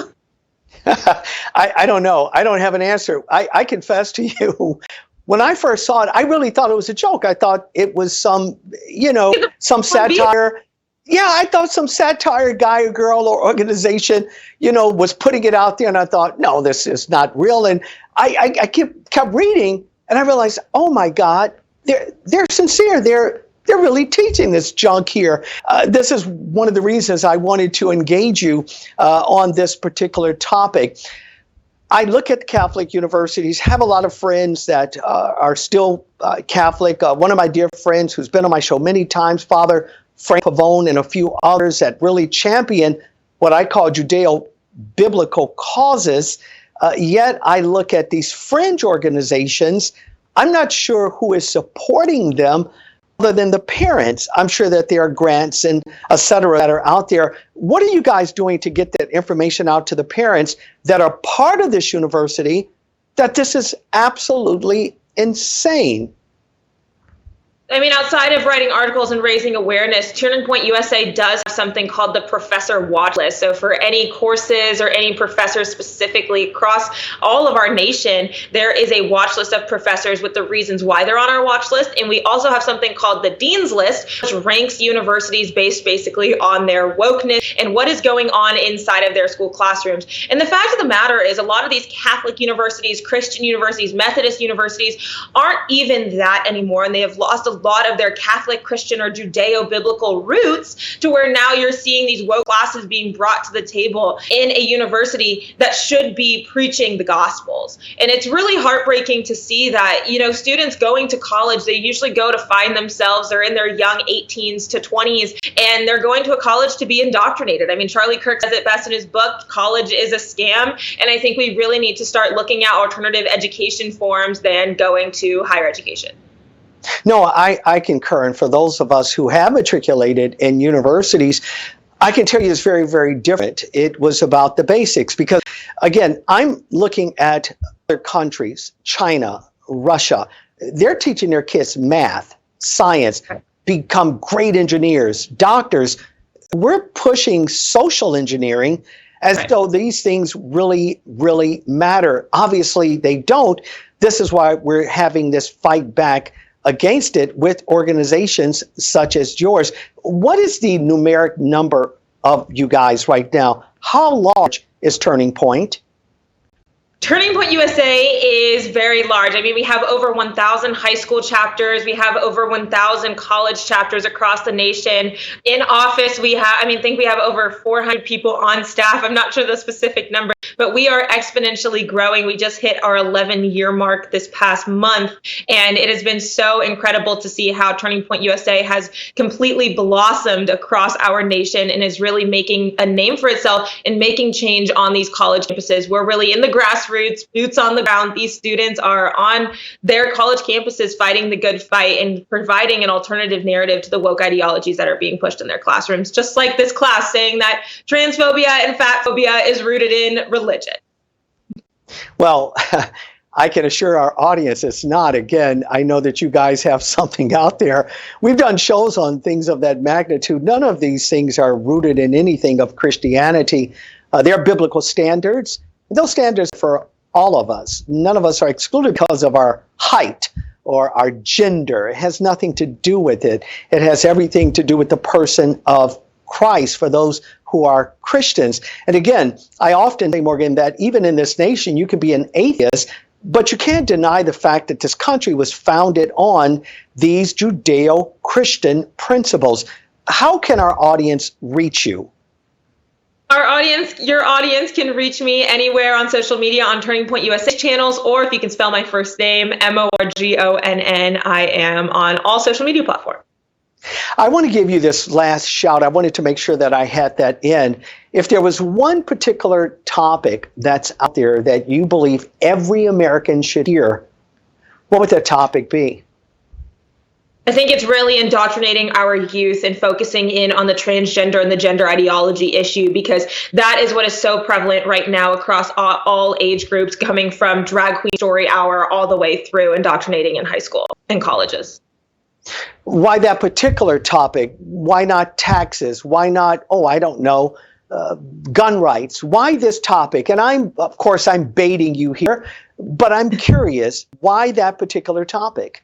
I don't know. I don't have an answer. I confess to you, when I first saw it, I really thought it was a joke. I thought it was some satire. Yeah, I thought some satire guy or girl or organization, was putting it out there. And I thought, no, this is not real. And I kept reading, and I realized, oh, my God, they're sincere. They're really teaching this junk here. This is one of the reasons I wanted to engage you on this particular topic. I look at Catholic universities, have a lot of friends that are still Catholic. One of my dear friends who's been on my show many times, Father Frank Pavone, and a few others that really champion what I call Judeo-biblical causes. Yet I look at these fringe organizations. I'm not sure who is supporting them other than the parents. I'm sure that there are grants and et cetera that are out there. What are you guys doing to get that information out to the parents that are part of this university that this is absolutely insane? I mean, outside of writing articles and raising awareness, Turning Point USA does have something called the Professor Watch List. So for any courses or any professors specifically across all of our nation, there is a watch list of professors with the reasons why they're on our watch list. And we also have something called the Dean's List, which ranks universities based basically on their wokeness and what is going on inside of their school classrooms. And the fact of the matter is a lot of these Catholic universities, Christian universities, Methodist universities aren't even that anymore. And they have lost a lot of their Catholic, Christian, or Judeo-biblical roots to where now you're seeing these woke classes being brought to the table in a university that should be preaching the Gospels. And it's really heartbreaking to see that, you know, students going to college, they usually go to find themselves, they're in their young 18s to 20s, and they're going to a college to be indoctrinated. I mean, Charlie Kirk says it best in his book, college is a scam. And I think we really need to start looking at alternative education forms than going to higher education. No, I concur. And for those of us who have matriculated in universities, I can tell you it's very, very different. It was about the basics because, again, I'm looking at other countries, China, Russia. They're teaching their kids math, science, become great engineers, doctors. We're pushing social engineering as though these things really, really matter. Obviously, they don't. This is why we're having this fight back against it with organizations such as yours. What is the numeric number of you guys right now? How large is Turning Point? Turning Point USA is very large. I mean, we have over 1,000 high school chapters. We have over 1,000 college chapters across the nation. In office, we have, I think we have over 400 people on staff. I'm not sure the specific number, but we are exponentially growing. We just hit our 11-year mark this past month, and it has been so incredible to see how Turning Point USA has completely blossomed across our nation and is really making a name for itself and making change on these college campuses. We're really in the grassroots, boots on the ground. These students are on their college campuses fighting the good fight and providing an alternative narrative to the woke ideologies that are being pushed in their classrooms, just like this class saying that transphobia and fat phobia is rooted in religion. Well, I can assure our audience it's not. Again, I know that you guys have something out there. We've done shows on things of that magnitude. None of these things are rooted in anything of Christianity. They're biblical standards. Those standards for all of us. None of us are excluded because of our height or our gender. It has nothing to do with it. It has everything to do with the person of Christ for those who are Christians. And again, I often say, Morgan, that even in this nation, you can be an atheist, but you can't deny the fact that this country was founded on these Judeo-Christian principles. How can our audience reach you? Your audience can reach me anywhere on social media on Turning Point USA channels, or if you can spell my first name, Morgonn, I am on all social media platforms. I want to give you this last shout. I wanted to make sure that I had that in. If there was one particular topic that's out there that you believe every American should hear, what would that topic be? I think it's really indoctrinating our youth and focusing in on the transgender and the gender ideology issue, because that is what is so prevalent right now across all age groups, coming from drag queen story hour all the way through indoctrinating in high school and colleges. Why that particular topic? Why not taxes? Why not, gun rights? Why this topic? And of course, I'm baiting you here, but I'm curious, why that particular topic?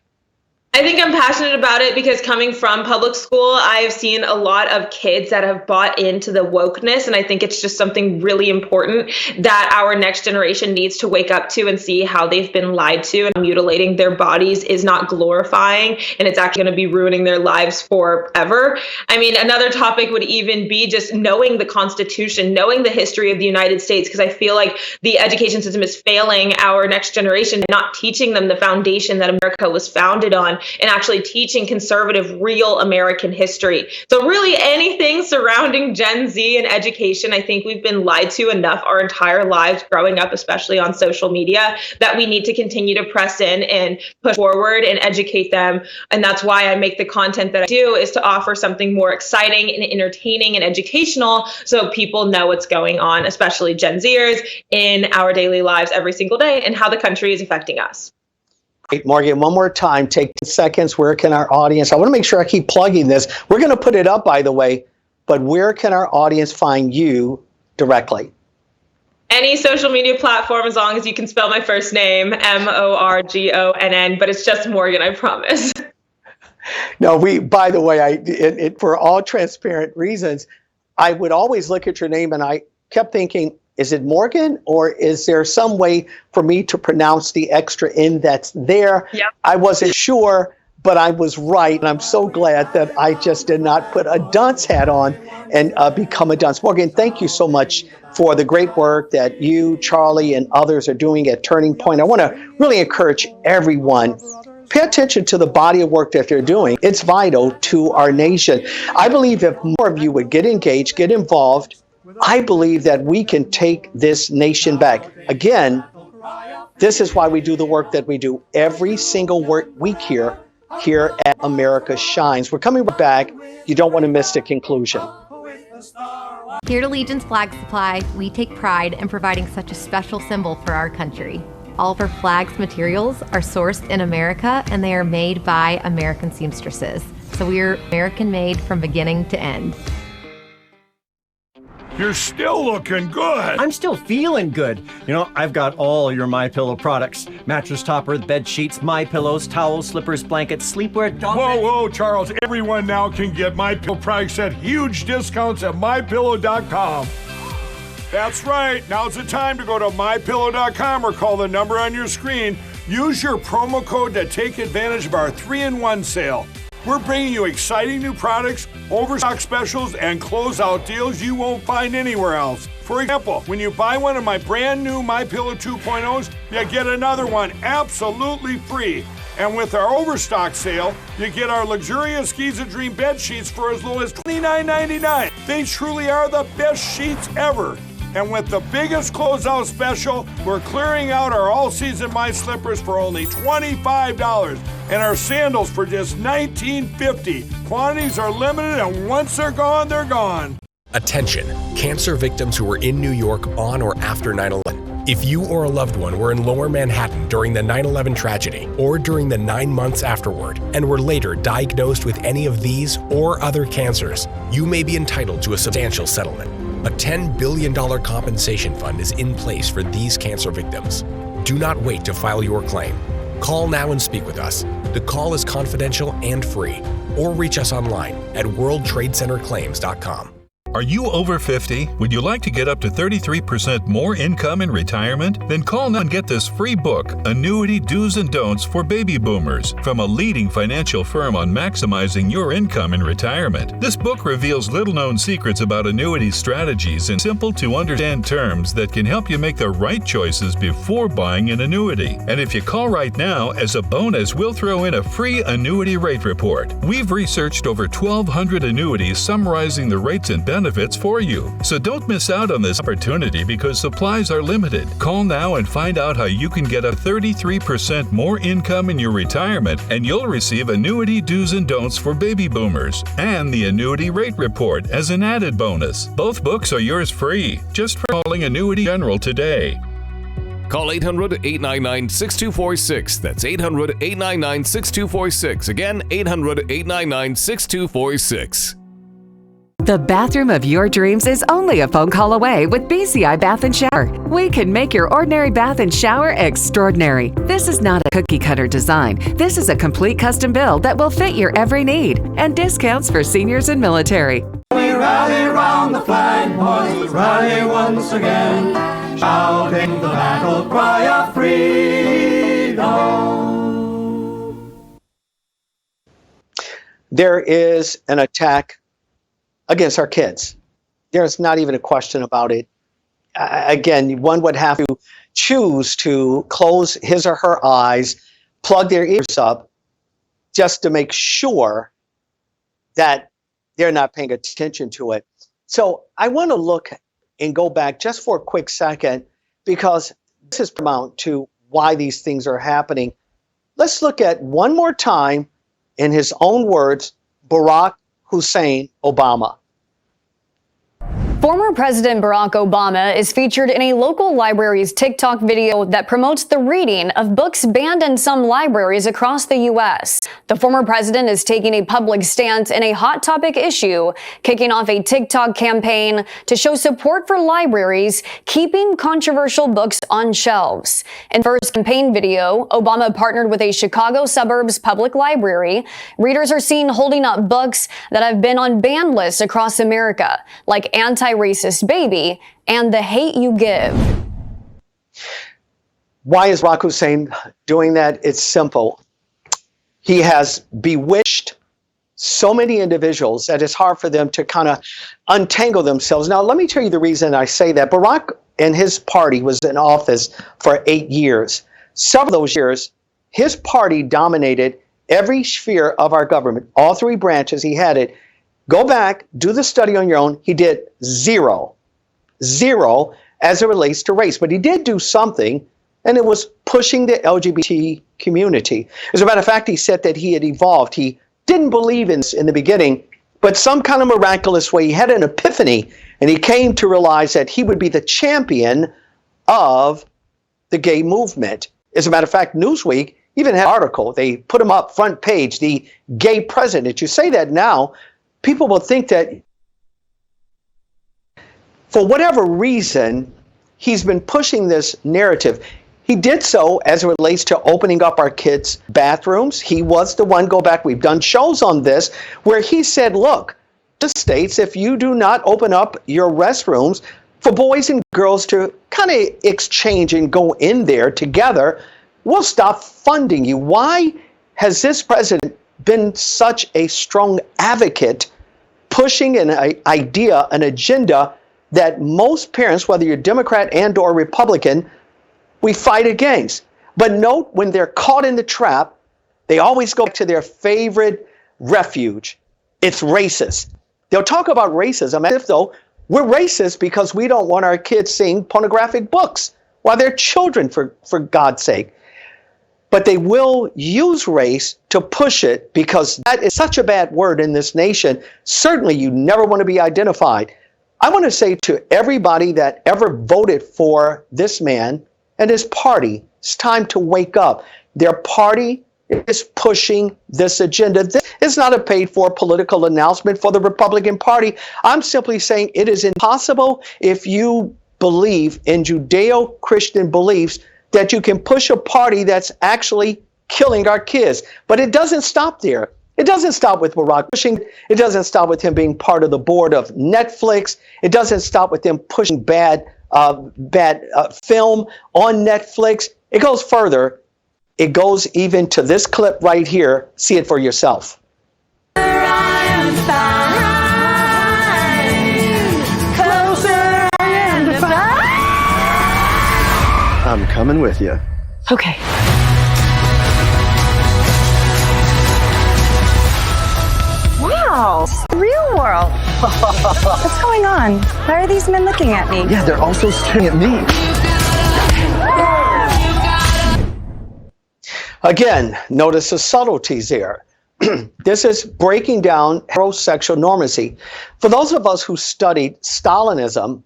I think I'm passionate about it because coming from public school, I've seen a lot of kids that have bought into the wokeness. And I think it's just something really important that our next generation needs to wake up to and see how they've been lied to, and mutilating their bodies is not glorifying, and it's actually going to be ruining their lives forever. I mean, another topic would even be just knowing the Constitution, knowing the history of the United States, because I feel like the education system is failing our next generation, not teaching them the foundation that America was founded on, and actually teaching conservative, real American history. So really anything surrounding Gen Z and education, I think we've been lied to enough our entire lives growing up, especially on social media, that we need to continue to press in and push forward and educate them. And that's why I make the content that I do, is to offer something more exciting and entertaining and educational so people know what's going on, especially Gen Zers, in our daily lives every single day and how the country is affecting us. Great, Morgan, one more time, take 10 seconds. Where can our audience, I want to make sure I keep plugging this. We're going to put it up, by the way, but where can our audience find you directly? Any social media platform, as long as you can spell my first name, Morgonn, but it's just Morgan, I promise. No, by the way, for all transparent reasons, I would always look at your name and I kept thinking, is it Morgan, or is there some way for me to pronounce the extra N that's there? Yep. I wasn't sure, but I was right. And I'm so glad that I just did not put a dunce hat on and become a dunce. Morgan, thank you so much for the great work that you, Charlie, and others are doing at Turning Point. I want to really encourage everyone. Pay attention to the body of work that they're doing. It's vital to our nation. I believe if more of you would get engaged, get involved, I believe that we can take this nation back. Again, this is why we do the work that we do every single week here at America Shines. We're coming back. You don't want to miss the conclusion. Here at Allegiance Flag Supply, we take pride in providing such a special symbol for our country. All of our flag's materials are sourced in America, and they are made by American seamstresses. So we are American made from beginning to end. You're still looking good. I'm still feeling good. You know, I've got all your MyPillow products. Mattress topper, bed sheets, MyPillows, towels, slippers, blankets, sleepwear, dog bed. Whoa, Charles. Everyone now can get MyPillow products at huge discounts at MyPillow.com. That's right. Now's the time to go to MyPillow.com or call the number on your screen. Use your promo code to take advantage of our 3-in-1 sale. We're bringing you exciting new products, overstock specials, and closeout deals you won't find anywhere else. For example, when you buy one of my brand new MyPillow 2.0s, you get another one absolutely free. And with our overstock sale, you get our luxurious Giza Dream bed sheets for as low as $29.99. They truly are the best sheets ever. And with the biggest closeout special, we're clearing out our all-season My Slippers for only $25 and our sandals for just $19.50. Quantities are limited, and once they're gone, they're gone. Attention, cancer victims who were in New York on or after 9/11. If you or a loved one were in Lower Manhattan during the 9/11 tragedy or during the 9 months afterward and were later diagnosed with any of these or other cancers, you may be entitled to a substantial settlement. A $10 billion compensation fund is in place for these cancer victims. Do not wait to file your claim. Call now and speak with us. The call is confidential and free. Or reach us online at worldtradecenterclaims.com. Are you over 50? Would you like to get up to 33% more income in retirement? Then call now and get this free book, Annuity Do's and Don'ts for Baby Boomers, from a leading financial firm on maximizing your income in retirement. This book reveals little-known secrets about annuity strategies in simple-to-understand terms that can help you make the right choices before buying an annuity. And if you call right now, as a bonus, we'll throw in a free annuity rate report. We've researched over 1,200 annuities summarizing the rates and benefits for you. So don't miss out on this opportunity because supplies are limited. Call now and find out how you can get a 33% more income in your retirement, and you'll receive Annuity Do's and Don'ts for Baby Boomers and the Annuity Rate Report as an added bonus. Both books are yours free, just for calling Annuity General today. Call 800-899-6246. That's 800-899-6246. Again, 800-899-6246. The bathroom of your dreams is only a phone call away with BCI Bath & Shower. We can make your ordinary bath and shower extraordinary. This is not a cookie-cutter design. This is a complete custom build that will fit your every need, and discounts for seniors and military. We rally round the flagpoles, rally once again, shouting the battle cry of freedom. There is an attack against our kids. There's not even a question about it. Again, one would have to choose to close his or her eyes, plug their ears up, just to make sure that they're not paying attention to it. So I want to look and go back just for a quick second, because this is paramount to why these things are happening. Let's look at one more time, in his own words, Barack Hussein Obama. Former President Barack Obama is featured in a local library's TikTok video that promotes the reading of books banned in some libraries across the U.S. The former president is taking a public stance in a hot topic issue, kicking off a TikTok campaign to show support for libraries keeping controversial books on shelves. In the first campaign video, Obama partnered with a Chicago suburbs public library. Readers are seen holding up books that have been on ban lists across America, like Anti-Racist Baby and The Hate U Give. Why is Barack Hussein doing that? It's simple. He has bewitched so many individuals that it's hard for them to kind of untangle themselves. Now, let me tell you the reason I say that. Barack and his party was in office for 8 years. Several of those years, his party dominated every sphere of our government, all three branches. He had it. Go back, do the study on your own. He did zero as it relates to race. But he did do something, and it was pushing the LGBT community. As a matter of fact, he said that he had evolved. He didn't believe in the beginning, but some kind of miraculous way, he had an epiphany, and he came to realize that he would be the champion of the gay movement. As a matter of fact, Newsweek even had an article. They put him up front page, the gay president. You say that now, people will think that for whatever reason, he's been pushing this narrative. He did so as it relates to opening up our kids' bathrooms. He was the one, go back, we've done shows on this, where he said, look, the states, if you do not open up your restrooms for boys and girls to kind of exchange and go in there together, we'll stop funding you. Why has this president been such a strong advocate pushing an idea, an agenda that most parents, whether you're Democrat and or Republican, we fight against? But note, when they're caught in the trap, they always go back to their favorite refuge. It's racist. They'll talk about racism as if though we're racist because we don't want our kids seeing pornographic books while they're children, for God's sake. But they will use race to push it because that is such a bad word in this nation. Certainly, you never want to be identified. I want to say to everybody that ever voted for this man and his party, it's time to wake up. Their party is pushing this agenda. This is not a paid-for political announcement for the Republican Party. I'm simply saying it is impossible if you believe in Judeo-Christian beliefs that you can push a party that's actually killing our kids. But it doesn't stop there. It doesn't stop with Barack pushing. It doesn't stop with him being part of the board of Netflix. It doesn't stop with him pushing bad film on Netflix. It goes further. It goes even to this clip right here. See it for yourself. I'm coming with you. Okay. Wow, real world. What's going on? Why are these men looking at me? Yeah, they're also staring at me. Again, notice the subtleties there. This is breaking down heterosexual normacy. For those of us who studied Stalinism,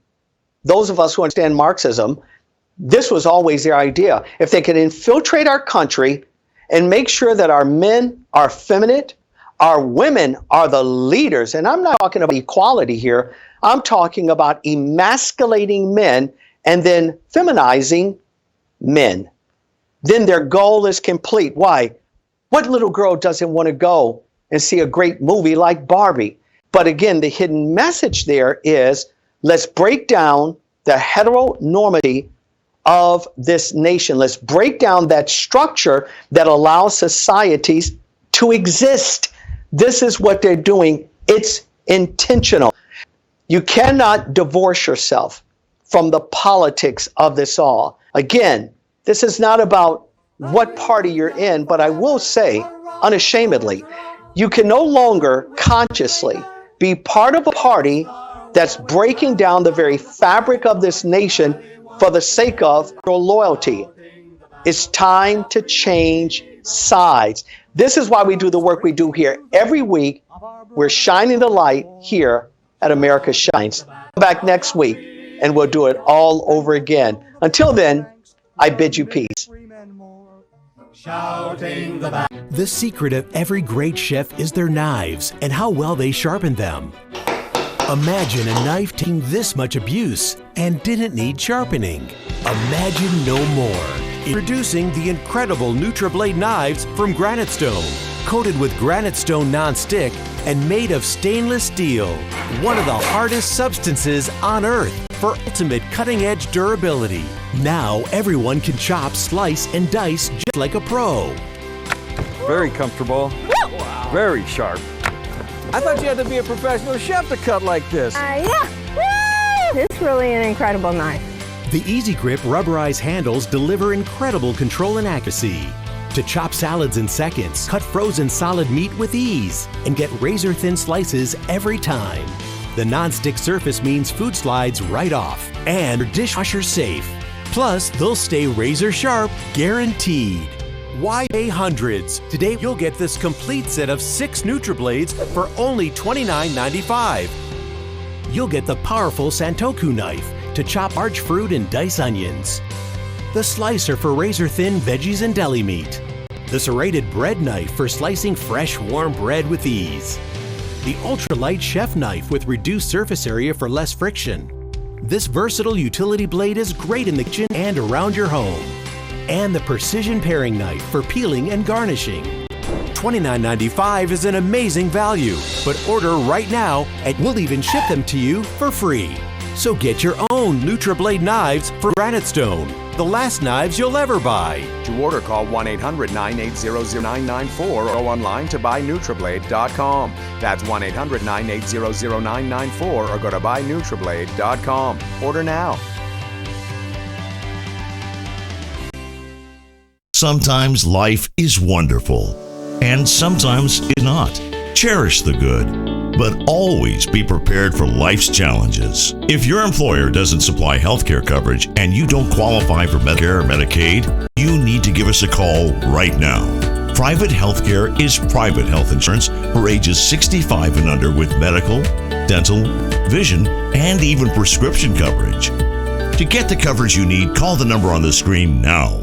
those of us who understand Marxism, this was always their idea. If they could infiltrate our country and make sure that our men are feminine, our women are the leaders, and I'm not talking about equality here, I'm talking about emasculating men and then feminizing men, then their goal is complete. Why? What little girl doesn't want to go and see a great movie like Barbie? But again, the hidden message there is, let's break down the heteronormity of this nation. Let's break down that structure that allows societies to exist. This is what they're doing. It's intentional. You cannot divorce yourself from the politics of this all. Again, this is not about what party you're in, but I will say unashamedly, you can no longer consciously be part of a party that's breaking down the very fabric of this nation for the sake of your loyalty. It's time to change sides. This is why we do the work we do here. Every week, we're shining the light here at America Shines. back next week and we'll do it all over again. Until then, I bid you peace. The secret of every great chef is their knives and how well they sharpen them. Imagine a knife taking this much abuse and didn't need sharpening. Imagine no more. Introducing the incredible NutriBlade knives from Granite Stone, coated with Granite Stone non-stick and made of stainless steel, one of the hardest substances on earth for ultimate cutting-edge durability. Now everyone can chop, slice, and dice just like a pro. Very comfortable, very sharp. I thought you had to be a professional chef to cut like this. Yeah. Woo! It's really an incredible knife. The Easy Grip rubberized handles deliver incredible control and accuracy. To chop salads in seconds, cut frozen solid meat with ease, and get razor-thin slices every time. The non-stick surface means food slides right off, and are dishwasher safe. Plus, they'll stay razor sharp, guaranteed. Why pay hundreds? Today, you'll get this complete set of 6 NutriBlades for only $29.95. You'll get the powerful Santoku knife to chop large fruit and dice onions. The slicer for razor-thin veggies and deli meat. The serrated bread knife for slicing fresh, warm bread with ease. The ultralight chef knife with reduced surface area for less friction. This versatile utility blade is great in the kitchen and around your home. And the precision paring knife for peeling and garnishing. $29.95 is an amazing value, but order right now and we'll even ship them to you for free. So get your own NutriBlade knives for Granite Stone, the last knives you'll ever buy. To order, call 1-800-980-0994 or go online to buyNutriBlade.com. That's 1-800-980-0994 or go to buyNutriBlade.com. Order now. Sometimes life is wonderful, and sometimes it's not. Cherish the good, but always be prepared for life's challenges. If your employer doesn't supply healthcare coverage and you don't qualify for Medicare or Medicaid, you need to give us a call right now. Private healthcare is private health insurance for ages 65 and under with medical, dental, vision, and even prescription coverage. To get the coverage you need, call the number on the screen now.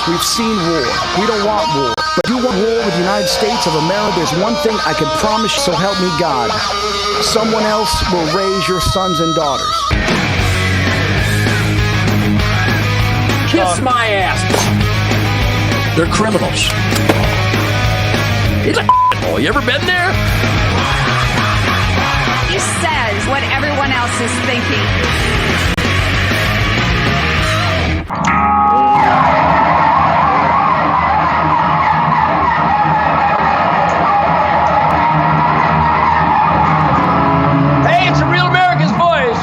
We've seen war. We don't want war. But if you want war with the United States of America, there's one thing I can promise you, so help me God. Someone else will raise your sons and daughters. Kiss my ass. They're criminals. He's a boy. You ever been there? He says what everyone else is thinking. Hey, it's a real America's voice.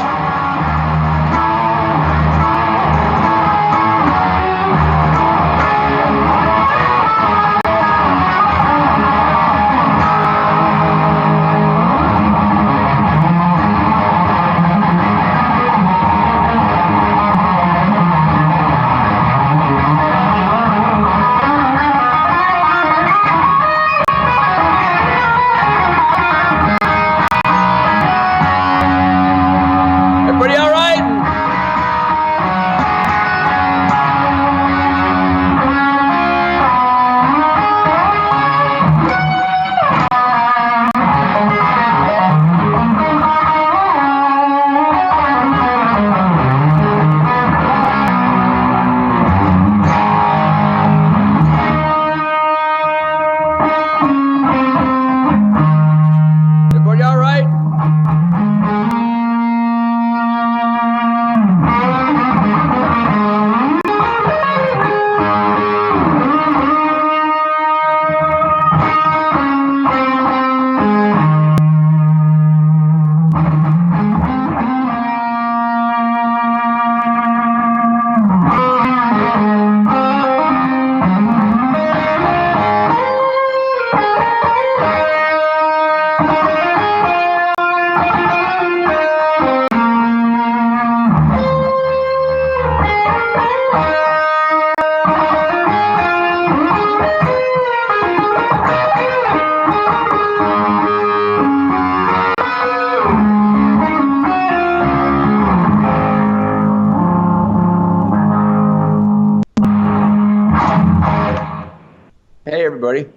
everybody.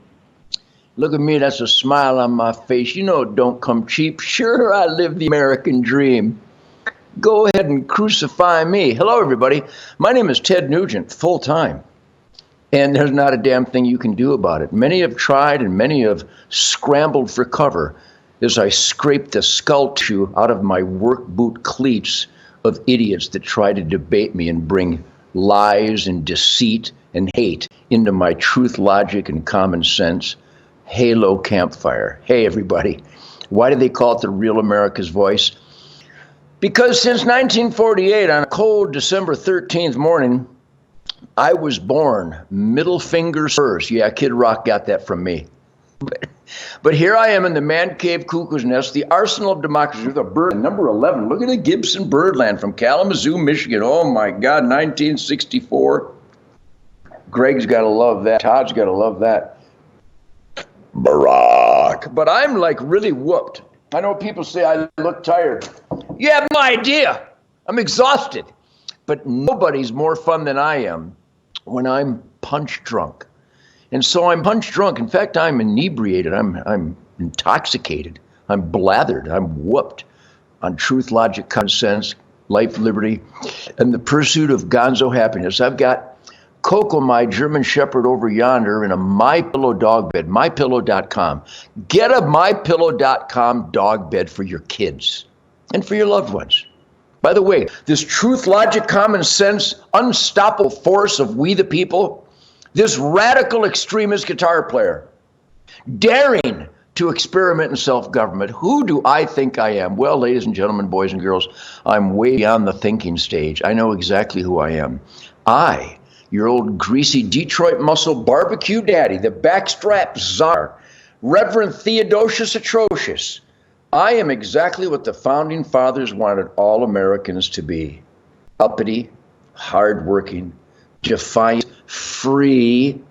Look at me, that's a smile on my face. You know it don't come cheap. Sure, I live the American dream. Go ahead and crucify me. Hello, everybody. My name is Ted Nugent, full-time. And there's not a damn thing you can do about it. Many have tried and many have scrambled for cover as I scrape the skull tissue out of my work boot cleats of idiots that try to debate me and bring lies and deceit and hate into my truth, logic, and common sense halo campfire. Hey, everybody. Why do they call it the real America's voice? Because since 1948, on a cold December 13th morning, I was born middle fingers first. Yeah, Kid Rock got that from me. But here I am in the man cave cuckoo's nest, the arsenal of democracy, the bird, number 11. Look at the Gibson Birdland from Kalamazoo, Michigan. Oh my God, 1964. Greg's got to love that. Todd's got to love that. Barack. But I'm like really whooped. I know people say I look tired. You have no idea. I'm exhausted. But nobody's more fun than I am when I'm punch drunk. And so I'm punch drunk. In fact, I'm inebriated. I'm intoxicated. I'm blathered. I'm whooped on truth, logic, common sense, life, liberty, and the pursuit of gonzo happiness. I've got Coco, my German Shepherd, over yonder in a MyPillow dog bed, mypillow.com. Get a mypillow.com dog bed for your kids and for your loved ones. By the way, this truth, logic, common sense, unstoppable force of we the people, this radical extremist guitar player, daring to experiment in self-government. Who do I think I am? Well, ladies and gentlemen, boys and girls, I'm way beyond the thinking stage. I know exactly who I am. I, your old greasy Detroit muscle barbecue daddy, the backstrap czar, Reverend Theodosius Atrocious. I am exactly what the founding fathers wanted all Americans to be. Uppity, hardworking, defiant, free,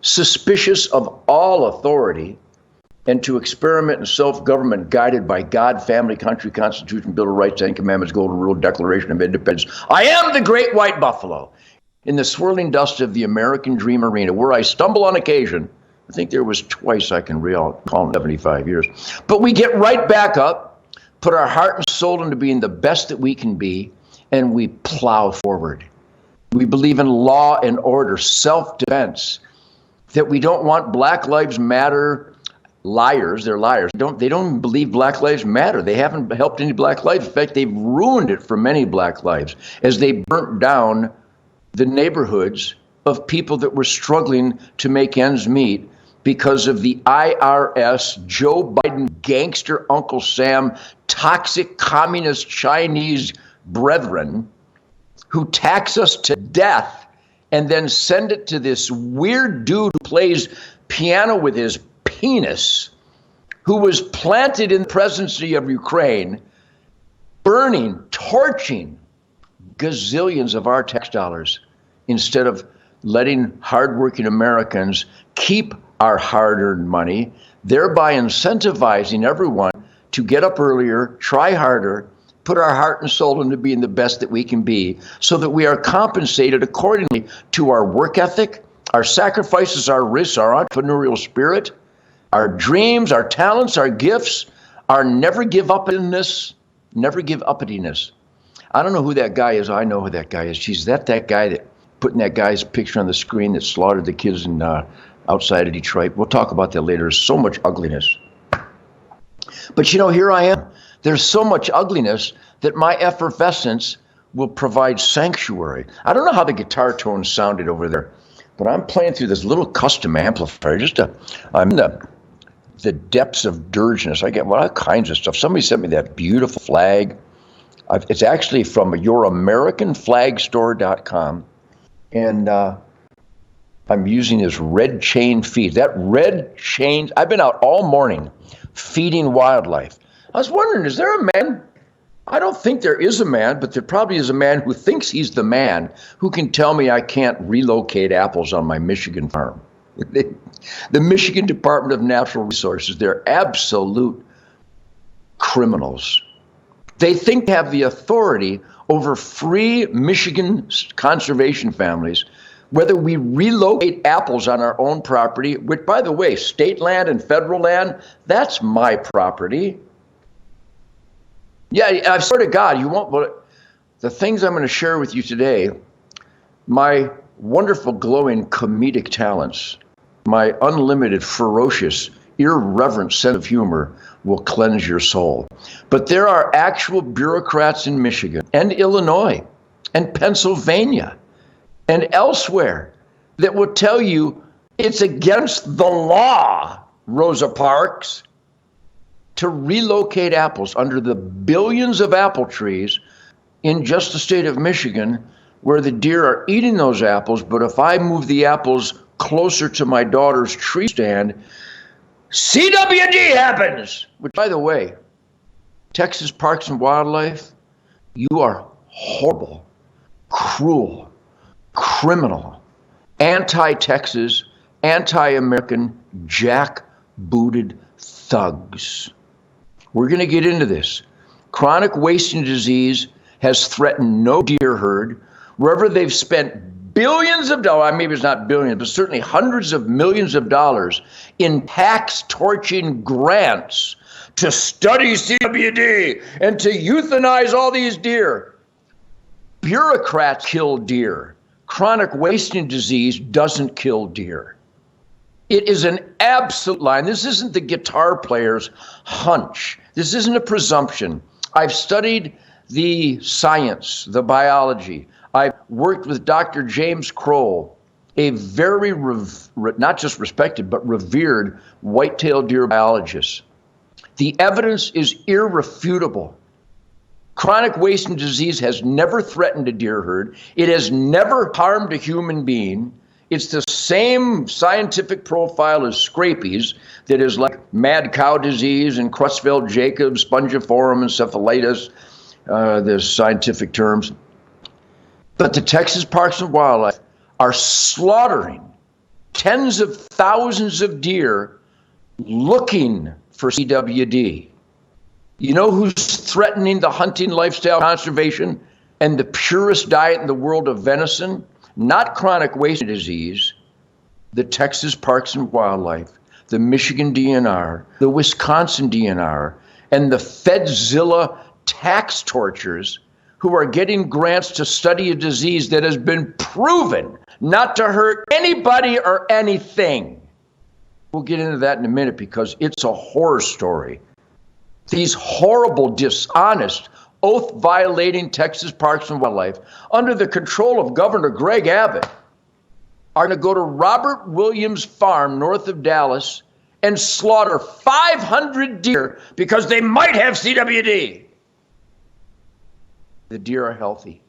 suspicious of all authority, and to experiment in self-government guided by God, family, country, Constitution, Bill of Rights, Ten Commandments, Golden Rule, Declaration of Independence. I am the great white buffalo in the swirling dust of the American dream arena, where I stumble on occasion. I think there was twice I can recall in 75 years. But we get right back up, put our heart and soul into being the best that we can be, and we plow forward. We believe in law and order, self-defense, that we don't want Black Lives Matter liars. They're liars. They don't believe Black Lives Matter. They haven't helped any Black lives. In fact, they've ruined it for many Black lives as they burnt down the neighborhoods of people that were struggling to make ends meet because of the IRS, Joe Biden, gangster Uncle Sam, toxic communist Chinese brethren who tax us to death and then send it to this weird dude who plays piano with his penis, who was planted in the presidency of Ukraine, burning, torching gazillions of our tax dollars instead of letting hardworking Americans keep our hard-earned money, thereby incentivizing everyone to get up earlier, try harder, put our heart and soul into being the best that we can be, so that we are compensated accordingly to our work ethic, our sacrifices, our risks, our entrepreneurial spirit, our dreams, our talents, our gifts, our never give uppiness. I don't know who that guy is. I know who that guy is. She's that guy that putting that guy's picture on the screen that slaughtered the kids in outside of Detroit. We'll talk about that later. There's so much ugliness. But you know, here I am. There's so much ugliness that my effervescence will provide sanctuary. I don't know how the guitar tones sounded over there, but I'm playing through this little custom amplifier. I'm in the depths of dirgeness. I get all kinds of stuff. Somebody sent me that beautiful flag. It's actually from youramericanflagstore.com. And I'm using this red chain feed. That red chain, I've been out all morning feeding wildlife. I was wondering, is there a man? I don't think there is a man, but there probably is a man who thinks he's the man who can tell me I can't relocate apples on my Michigan farm. The Michigan Department of Natural Resources, they're absolute criminals. They think they have the authority over free Michigan conservation families whether we relocate apples on our own property, which, by the way, state land and federal land, that's my property. Yeah, I swear to God, you won't, but the things I'm going to share with you today, my wonderful, glowing comedic talents, my unlimited, ferocious, irreverent sense of humor will cleanse your soul. But there are actual bureaucrats in Michigan and Illinois and Pennsylvania and elsewhere that will tell you it's against the law, Rosa Parks, to relocate apples under the billions of apple trees in just the state of Michigan where the deer are eating those apples. But if I move the apples closer to my daughter's tree stand, CWD happens. Which, by the way, Texas Parks and Wildlife, you are horrible, cruel, criminal, anti-Texas, anti-American, jackbooted thugs. We're going to get into this. Chronic wasting disease has threatened no deer herd. Wherever they've spent billions of dollars, maybe it's not billions, but certainly hundreds of millions of dollars in tax-torching grants to study CWD and to euthanize all these deer. Bureaucrats kill deer. Chronic wasting disease doesn't kill deer. It is an absolute lie. This isn't the guitar player's hunch. This isn't a presumption. I've studied the science, the biology. I've worked with Dr. James Kroll, a very, not just respected, but revered white-tailed deer biologist. The evidence is irrefutable. Chronic wasting disease has never threatened a deer herd. It has never harmed a human being. It's the same scientific profile as scabies, that is like mad cow disease and Creutzfeldt-Jakob, spongiform encephalitis, the scientific terms. But the Texas Parks and Wildlife are slaughtering tens of thousands of deer looking for CWD. You know who's threatening the hunting lifestyle conservation and the purest diet in the world of venison? Not chronic wasting disease, the Texas Parks and Wildlife, the Michigan DNR, the Wisconsin DNR, and the Fedzilla tax torturers who are getting grants to study a disease that has been proven not to hurt anybody or anything. We'll get into that in a minute because it's a horror story. These horrible, dishonest, oath-violating Texas Parks and Wildlife, under the control of Governor Greg Abbott, are going to go to Robert Williams Farm north of Dallas and slaughter 500 deer because they might have CWD. The deer are healthy.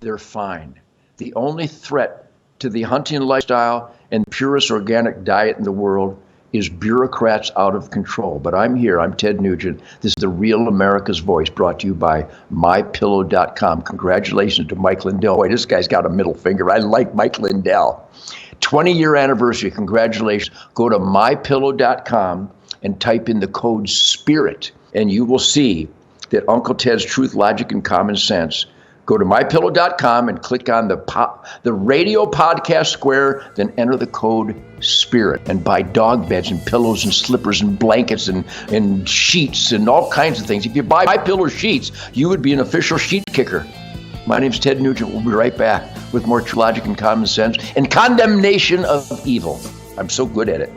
They're fine. The only threat to the hunting lifestyle and purest organic diet in the world is bureaucrats out of control. But I'm here. I'm Ted Nugent. This is the Real America's Voice, brought to you by MyPillow.com. Congratulations to Mike Lindell. Boy, this guy's got a middle finger. I like Mike Lindell. 20-year anniversary. Congratulations. Go to MyPillow.com and type in the code SPIRIT, and you will see that Uncle Ted's Truth, Logic, and Common Sense. Go to MyPillow.com and click on the radio podcast square, then enter the code SPIRIT and buy dog beds and pillows and slippers and blankets and sheets and all kinds of things. If you buy MyPillow sheets, you would be an official sheet kicker. My name's Ted Nugent. We'll be right back with more Truth, Logic, and Common Sense and condemnation of evil. I'm so good at it.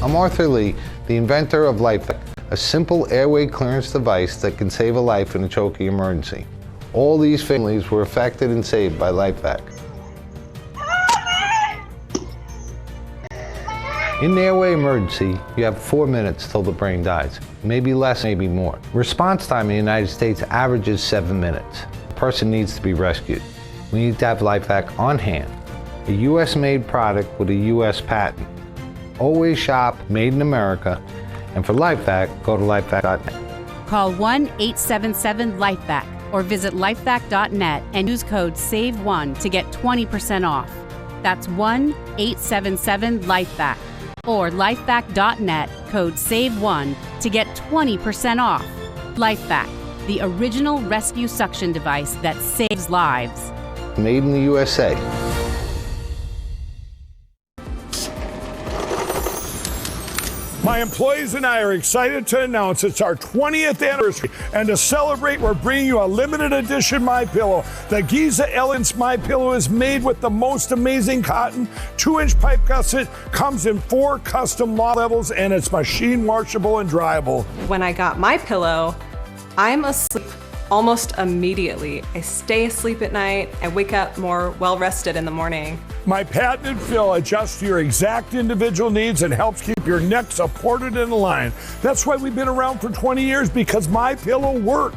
I'm Arthur Lee, the inventor of LifeVac, a simple airway clearance device that can save a life in a choking emergency. All these families were affected and saved by LifeVac. In the airway emergency, you have 4 minutes till the brain dies. Maybe less, maybe more. Response time in the United States averages 7 minutes. The person needs to be rescued. We need to have LifeVac on hand. A US-made product with a US patent. Always shop Made in America, and for LifeVac, go to lifevac.net. Call 1-877-LifeVac or visit lifevac.net and use code SAVE1 to get 20% off. That's 1-877-LIFEBACK or lifeback.net, code SAVE1 to get 20% off. LifeBack, the original rescue suction device that saves lives. Made in the USA. My employees and I are excited to announce it's our 20th anniversary, and to celebrate, we're bringing you a limited edition MyPillow. The Giza Elegance MyPillow is made with the most amazing cotton, 2-inch pipe gusset, comes in 4 custom loft levels, and it's machine washable and dryable. When I got MyPillow, I'm asleep almost immediately. I stay asleep at night. I wake up more well-rested in the morning. My patented fill adjusts to your exact individual needs and helps keep your neck supported and aligned. That's why we've been around for 20 years, because MyPillow works.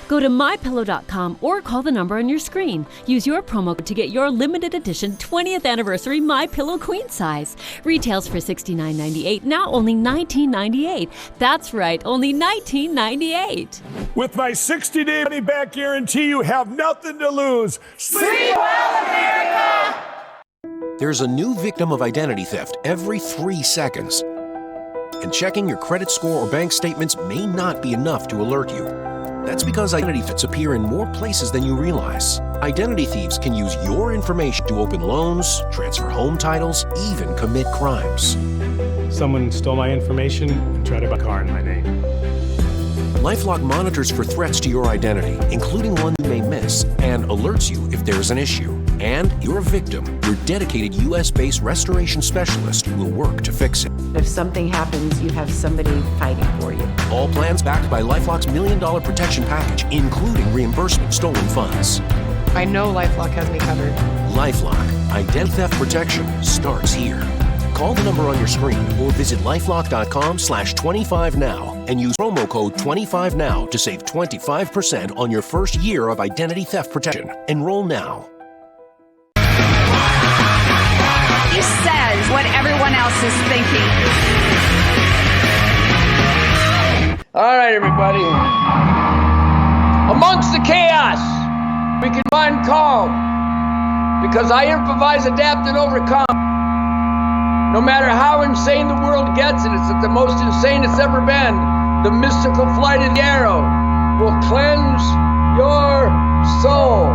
Go to mypillow.com or call the number on your screen. Use your promo code to get your limited edition 20th anniversary MyPillow queen size. Retails for $69.98, now only $19.98. That's right, only $19.98. With my 60-day money-back guarantee, you have nothing to lose. Sleep well, America! There's a new victim of identity theft every 3 seconds. And checking your credit score or bank statements may not be enough to alert you. That's because identity thefts appear in more places than you realize. Identity thieves can use your information to open loans, transfer home titles, even commit crimes. Someone stole my information and tried to buy a car in my name. LifeLock monitors for threats to your identity, including one you may miss, and alerts you if there's an issue. And you're a victim. Your dedicated U.S.-based restoration specialist will work to fix it. If something happens, you have somebody fighting for you. All plans backed by LifeLock's $1 million protection package, including reimbursement of stolen funds. I know LifeLock has me covered. LifeLock. Identity theft protection starts here. Call the number on your screen or visit lifelock.com/25now and use promo code 25now to save 25% on your first year of identity theft protection. Enroll now. He says what everyone else is thinking. All right, everybody. Amongst the chaos, we can find calm, because I improvise, adapt, and overcome. No matter how insane the world gets, and it's at the most insane it's ever been, the mystical flight of the arrow will cleanse your soul.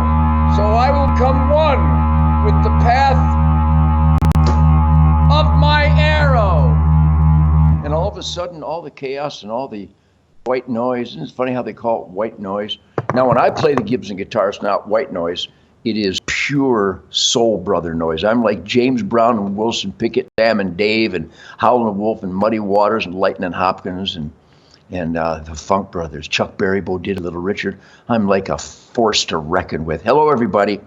So I will come one with the path of my arrow. And all of a sudden, all the chaos and all the white noise, and it's funny how they call it white noise. Now, when I play the Gibson guitar, it's not white noise. It is pure soul brother noise. I'm like James Brown and Wilson Pickett, Sam and Dave, and Howlin' Wolf, and Muddy Waters, and Lightnin' Hopkins, and the Funk Brothers, Chuck Berry, Bo Diddley, Little Richard. I'm like a force to reckon with. Hello, everybody.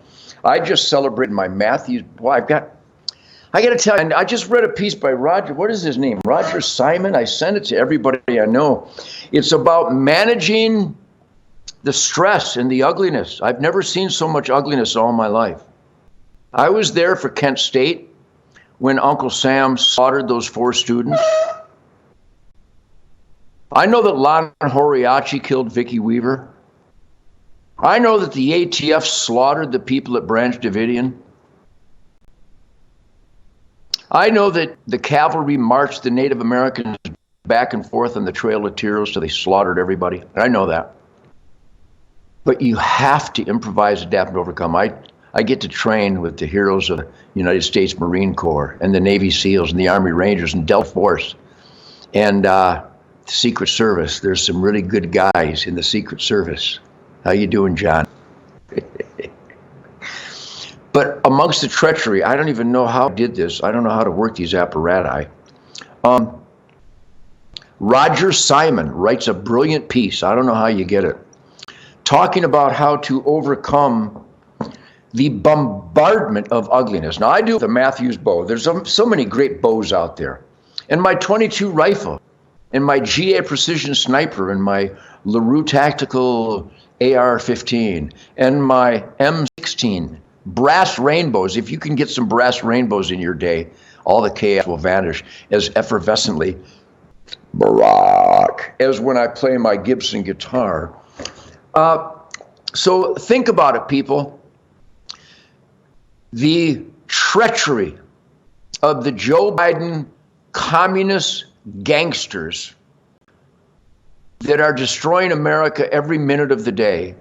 I just celebrated my Matthews. Boy, I got to tell you, I just read a piece by Roger. What is his name? Roger Simon. I sent it to everybody I know. It's about managing the stress and the ugliness. I've never seen so much ugliness all my life. I was there for Kent State when Uncle Sam slaughtered those 4 students. I know that Lon Horiachi killed Vicky Weaver. I know that the ATF slaughtered the people at Branch Davidian. I know that the cavalry marched the Native Americans back and forth on the Trail of Tears till they slaughtered everybody. I know that. But you have to improvise, adapt, and overcome. I get to train with the heroes of the United States Marine Corps and the Navy SEALs and the Army Rangers and Delta Force and the Secret Service. There's some really good guys in the Secret Service. How you doing, John? But amongst the treachery, I don't even know how I did this. I don't know how to work these apparati. Roger Simon writes a brilliant piece. I don't know how you get it, talking about how to overcome the bombardment of ugliness. Now, I do the Matthews bow. There's so many great bows out there. And my .22 rifle, and my GA Precision Sniper, and my LaRue Tactical AR-15, and my M16. Brass rainbows. If you can get some brass rainbows in your day, all the chaos will vanish as effervescently Barack as when I play my Gibson guitar. So think about it, people. The treachery of the Joe Biden communist gangsters that are destroying America every minute of the day,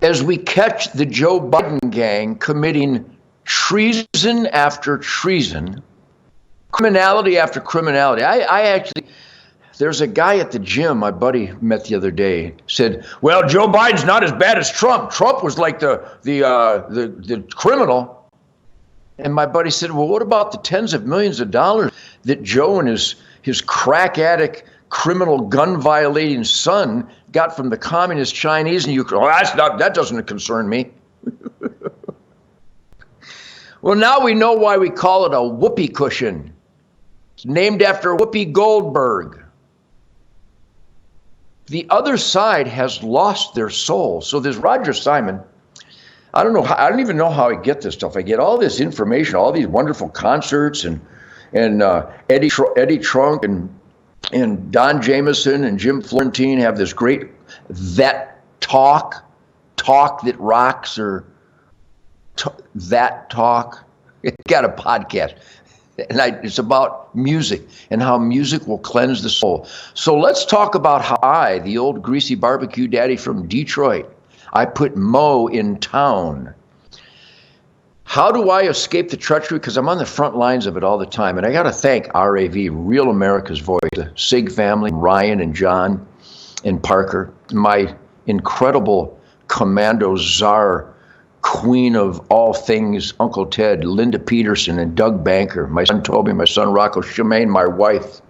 as we catch the Joe Biden gang committing treason after treason, criminality after criminality. I actually, there's a guy at the gym my buddy met the other day, said, well, Joe Biden's not as bad as Trump. Trump was like the criminal. And my buddy said, well, what about the tens of millions of dollars that Joe and his crack addict, criminal, gun violating son got from the communist Chinese and Ukraine? Oh, that doesn't concern me. Well, now we know why we call it a whoopee cushion. It's named after Whoopi Goldberg. The other side has lost their soul. So there's Roger Simon. I don't even know how I get this stuff. I get all this information, all these wonderful concerts, and Eddie Trunk and Don Jameson and Jim Florentine have this great vet talk that rocks, or that talk. It's got a podcast, and it's about music and how music will cleanse the soul. So let's talk about how I, the old greasy barbecue daddy from Detroit, I put Mo in town. How do I escape the treachery? Because I'm on the front lines of it all the time. And I got to thank RAV, Real America's Voice, the Sig family, Ryan and John and Parker, my incredible commando czar, queen of all things, Uncle Ted, Linda Peterson and Doug Banker, my son Toby, my son Rocco, Shemaine, my wife.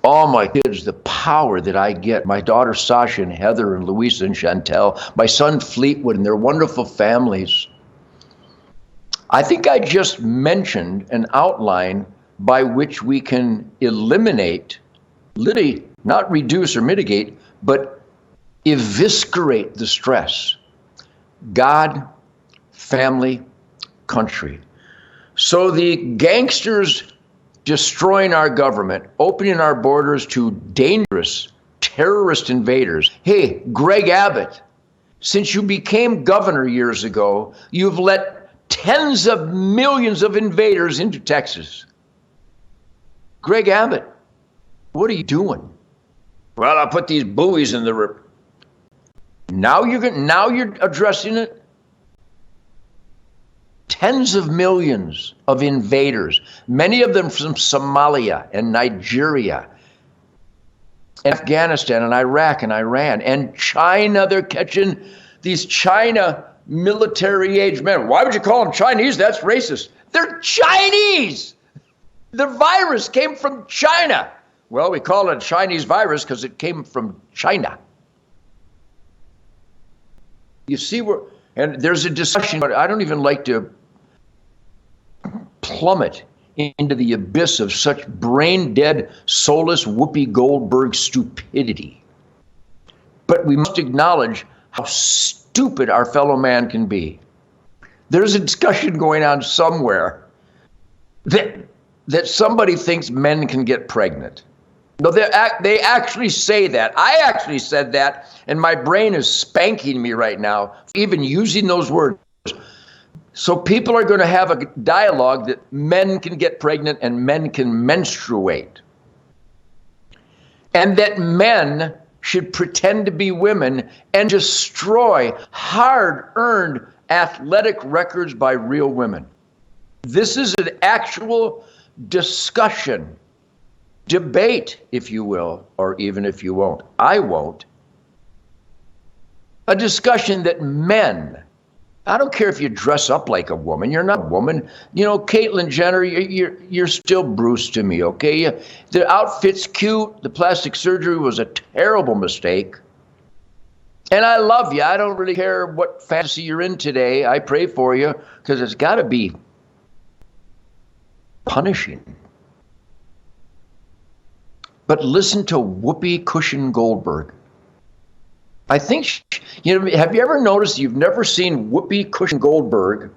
All my kids, the power that I get, my daughter Sasha and Heather and Louisa and Chantel, my son Fleetwood and their wonderful families. I think I just mentioned an outline by which we can eliminate, literally not reduce or mitigate, but eviscerate the stress. God, family, country. So the gangsters destroying our government, opening our borders to dangerous terrorist invaders. Hey, Greg Abbott, since you became governor years ago, you've let tens of millions of invaders into Texas. Greg Abbott, what are you doing? Well, I'll put these buoys in the river. Now you're addressing it. Tens of millions of invaders, many of them from Somalia and Nigeria, Afghanistan and Iraq and Iran and China. They're catching these China military-age men. Why would you call them Chinese? That's racist. They're Chinese. The virus came from China. Well, we call it a Chinese virus because it came from China. You see where, and there's a discussion, but I don't even like to plummet into the abyss of such brain-dead, soulless Whoopi Goldberg stupidity. But we must acknowledge how stupid our fellow man can be. There's a discussion going on somewhere that somebody thinks men can get pregnant. No, they actually say that. I actually said that, and my brain is spanking me right now, even using those words. So people are going to have a dialogue that men can get pregnant and men can menstruate. And that men should pretend to be women and destroy hard-earned athletic records by real women. This is an actual discussion, debate, if you will, or even if you won't. I won't. A discussion that men, I don't care if you dress up like a woman. You're not a woman. You know, Caitlyn Jenner, you're still Bruce to me, okay? The outfit's cute. The plastic surgery was a terrible mistake. And I love you. I don't really care what fantasy you're in today. I pray for you because it's got to be punishing. But listen to Whoopi Cushion Goldberg. I think, have you ever noticed you've never seen Whoopi Cushion Goldberg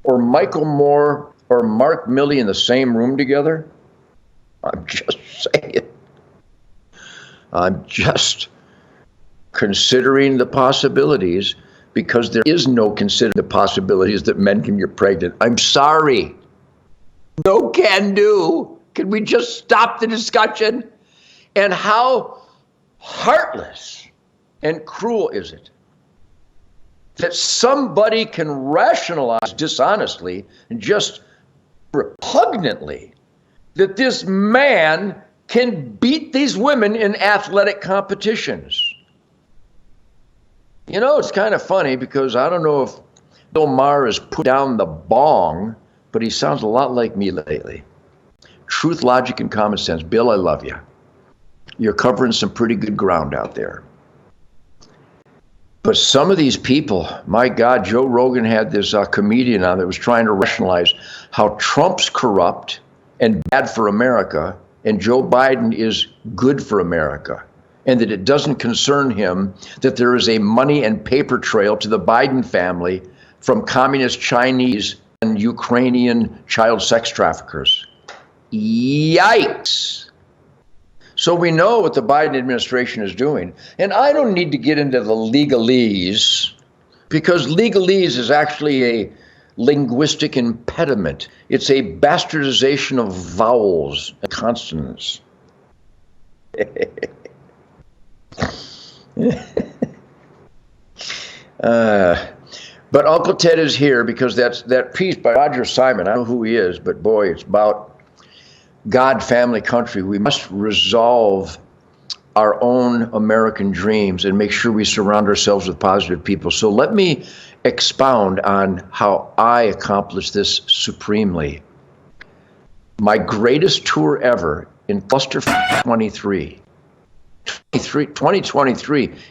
or Michael Moore or Mark Milley in the same room together? I'm just saying. I'm just considering the possibilities because there is no considering the possibilities that men can get pregnant. I'm sorry. No can do. Can we just stop the discussion? And how heartless and cruel is it that somebody can rationalize dishonestly and just repugnantly that this man can beat these women in athletic competitions? You know, it's kind of funny because I don't know if Bill Maher has put down the bong, but he sounds a lot like me lately. Truth, logic, and common sense. Bill, I love you. You're covering some pretty good ground out there. But some of these people, my God, Joe Rogan had this comedian on that was trying to rationalize how Trump's corrupt and bad for America, and Joe Biden is good for America, and that it doesn't concern him that there is a money and paper trail to the Biden family from communist Chinese and Ukrainian child sex traffickers. Yikes. So we know what the Biden administration is doing. And I don't need to get into the legalese, because legalese is actually a linguistic impediment. It's a bastardization of vowels and consonants. But Uncle Ted is here because that piece by Roger Simon, I don't know who he is, but boy, it's about God, family, country. We must resolve our own American dreams and make sure we surround ourselves with positive people. So let me expound on how I accomplished this supremely. My greatest tour ever in Cluster 2023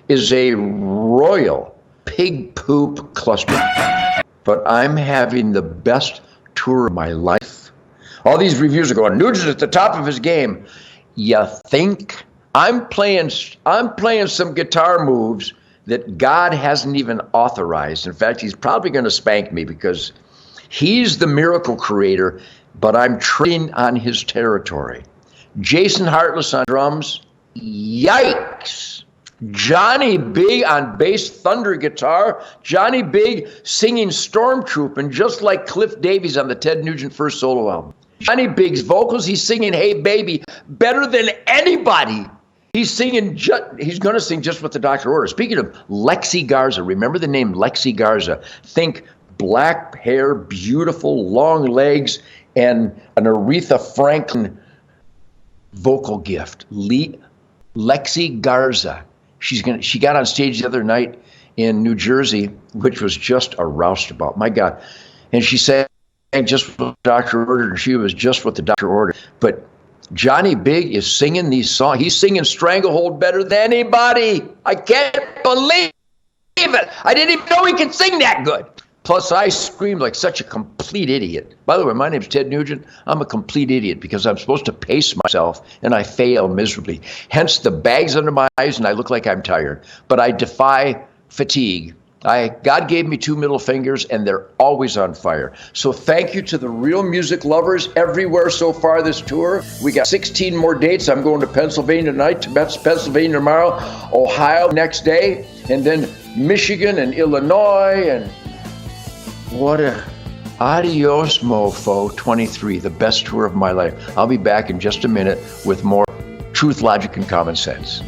is a royal pig poop cluster. But I'm having the best tour of my life. All these reviews are going, Nugent's at the top of his game. You think? I'm playing some guitar moves that God hasn't even authorized. In fact, he's probably going to spank me because he's the miracle creator, but I'm treading on his territory. Jason Hartless on drums. Yikes. Johnny Big on bass thunder guitar. Johnny Big singing Stormtroopin' just like Cliff Davies on the Ted Nugent first solo album. Johnny Big's vocals, he's singing Hey Baby better than anybody. He's going to sing just what the doctor orders. Speaking of Lexi Garza, remember the name Lexi Garza. Think black hair, beautiful, long legs, and an Aretha Franklin vocal gift. Lexi Garza. She got on stage the other night in New Jersey, which was just a roustabout. My God. And she sang just what the doctor ordered, and she was just what the doctor ordered. But Johnny Big is singing these songs. He's singing Stranglehold better than anybody. I can't believe it. I didn't even know he could sing that good. Plus, I screamed like such a complete idiot. By the way, my name's Ted Nugent. I'm a complete idiot because I'm supposed to pace myself, and I fail miserably. Hence the bags under my eyes, and I look like I'm tired. But I defy fatigue. God gave me 2 middle fingers, and they're always on fire. So thank you to the real music lovers everywhere so far this tour. We got 16 more dates. I'm going to Pennsylvania tonight, to Pennsylvania tomorrow, Ohio next day, and then Michigan and Illinois. And what a adios, mofo 23, the best tour of my life. I'll be back in just a minute with more truth, logic, and common sense.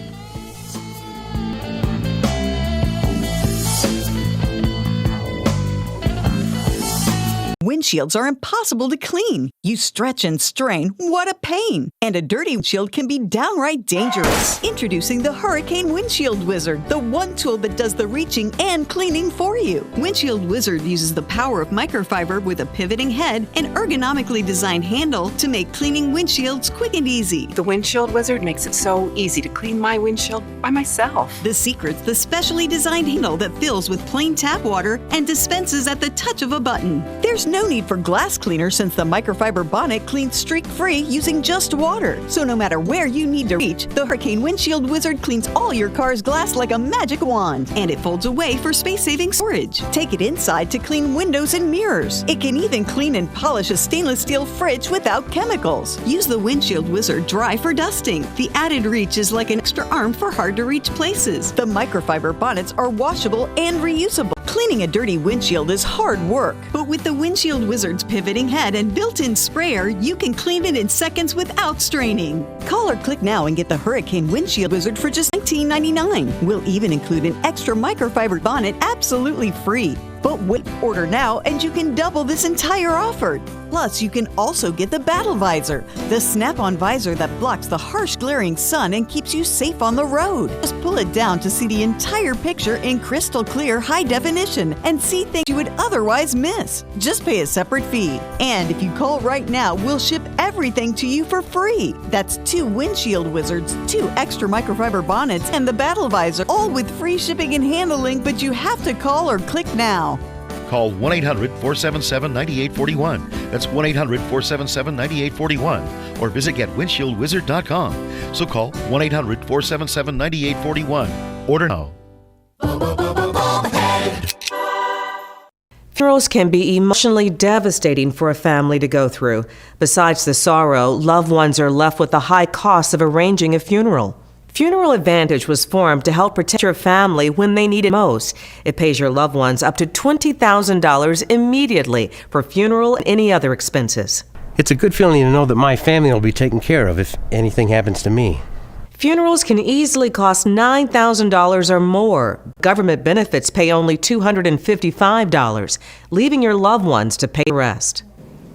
Windshields are impossible to clean. You stretch and strain. What a pain. And a dirty windshield can be downright dangerous. Introducing the Hurricane Windshield Wizard, the one tool that does the reaching and cleaning for you. Windshield Wizard uses the power of microfiber with a pivoting head and ergonomically designed handle to make cleaning windshields quick and easy. The Windshield Wizard makes it so easy to clean my windshield by myself. The secret's the specially designed handle that fills with plain tap water and dispenses at the touch of a button. There's no need for glass cleaner since the microfiber bonnet cleans streak-free using just water. So no matter where you need to reach, the Hurricane Windshield Wizard cleans all your car's glass like a magic wand. And it folds away for space-saving storage. Take it inside to clean windows and mirrors. It can even clean and polish a stainless steel fridge without chemicals. Use the Windshield Wizard dry for dusting. The added reach is like an extra arm for hard-to-reach places. The microfiber bonnets are washable and reusable. Cleaning a dirty windshield is hard work, but with the Windshield Wizard's pivoting head and built-in sprayer, you can clean it in seconds without straining. Call or click now and get the Hurricane Windshield Wizard for just $19.99. We'll even include an extra microfiber bonnet absolutely free. But wait, order now and you can double this entire offer. Plus, you can also get the Battle Visor, the snap-on visor that blocks the harsh glaring sun and keeps you safe on the road. Just pull it down to see the entire picture in crystal clear high definition and see things you would otherwise miss. Just pay a separate fee. And if you call right now, we'll ship everything to you for free. That's 2 Windshield Wizards, 2 extra microfiber bonnets, and the Battle Visor, all with free shipping and handling, but you have to call or click now. Call 1-800-477-9841. That's 1-800-477-9841. Or visit getwindshieldwizard.com. So call 1-800-477-9841. Order now. Funerals can be emotionally devastating for a family to go through. Besides the sorrow, loved ones are left with the high costs of arranging a funeral. Funeral Advantage was formed to help protect your family when they need it most. It pays your loved ones up to $20,000 immediately for funeral and any other expenses. It's a good feeling to know that my family will be taken care of if anything happens to me. Funerals can easily cost $9,000 or more. Government benefits pay only $255, leaving your loved ones to pay the rest.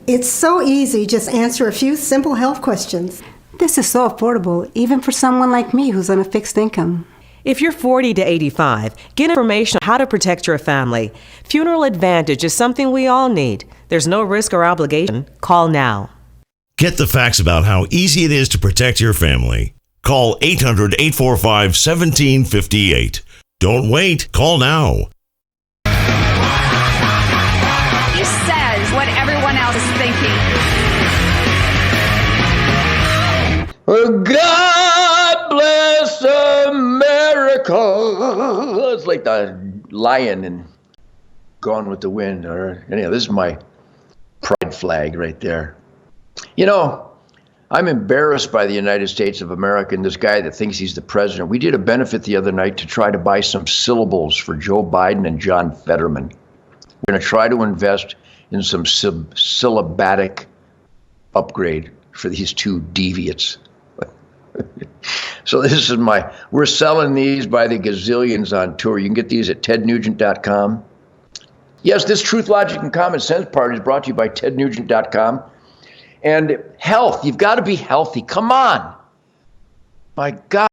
It's so easy. Just answer a few simple health questions. This is so affordable, even for someone like me who's on a fixed income. If you're 40 to 85, get information on how to protect your family. Funeral Advantage is something we all need. There's no risk or obligation. Call now. Get the facts about how easy it is to protect your family. Call 800-845-1758. Don't wait. Call now. He says what everyone else is thinking. God bless America. It's like the lion in Gone with the Wind. Or anyhow, this is my pride flag right there. You know, I'm embarrassed by the United States of America and this guy that thinks he's the president. We did a benefit the other night to try to buy some syllables for Joe Biden and John Fetterman. We're going to try to invest in some syllabatic upgrade for these two deviants. So this is we're selling these by the gazillions on tour. You can get these at tednugent.com. Yes, this Truth, Logic, and Common Sense part is brought to you by tednugent.com. And health, you've got to be healthy. Come on. My God.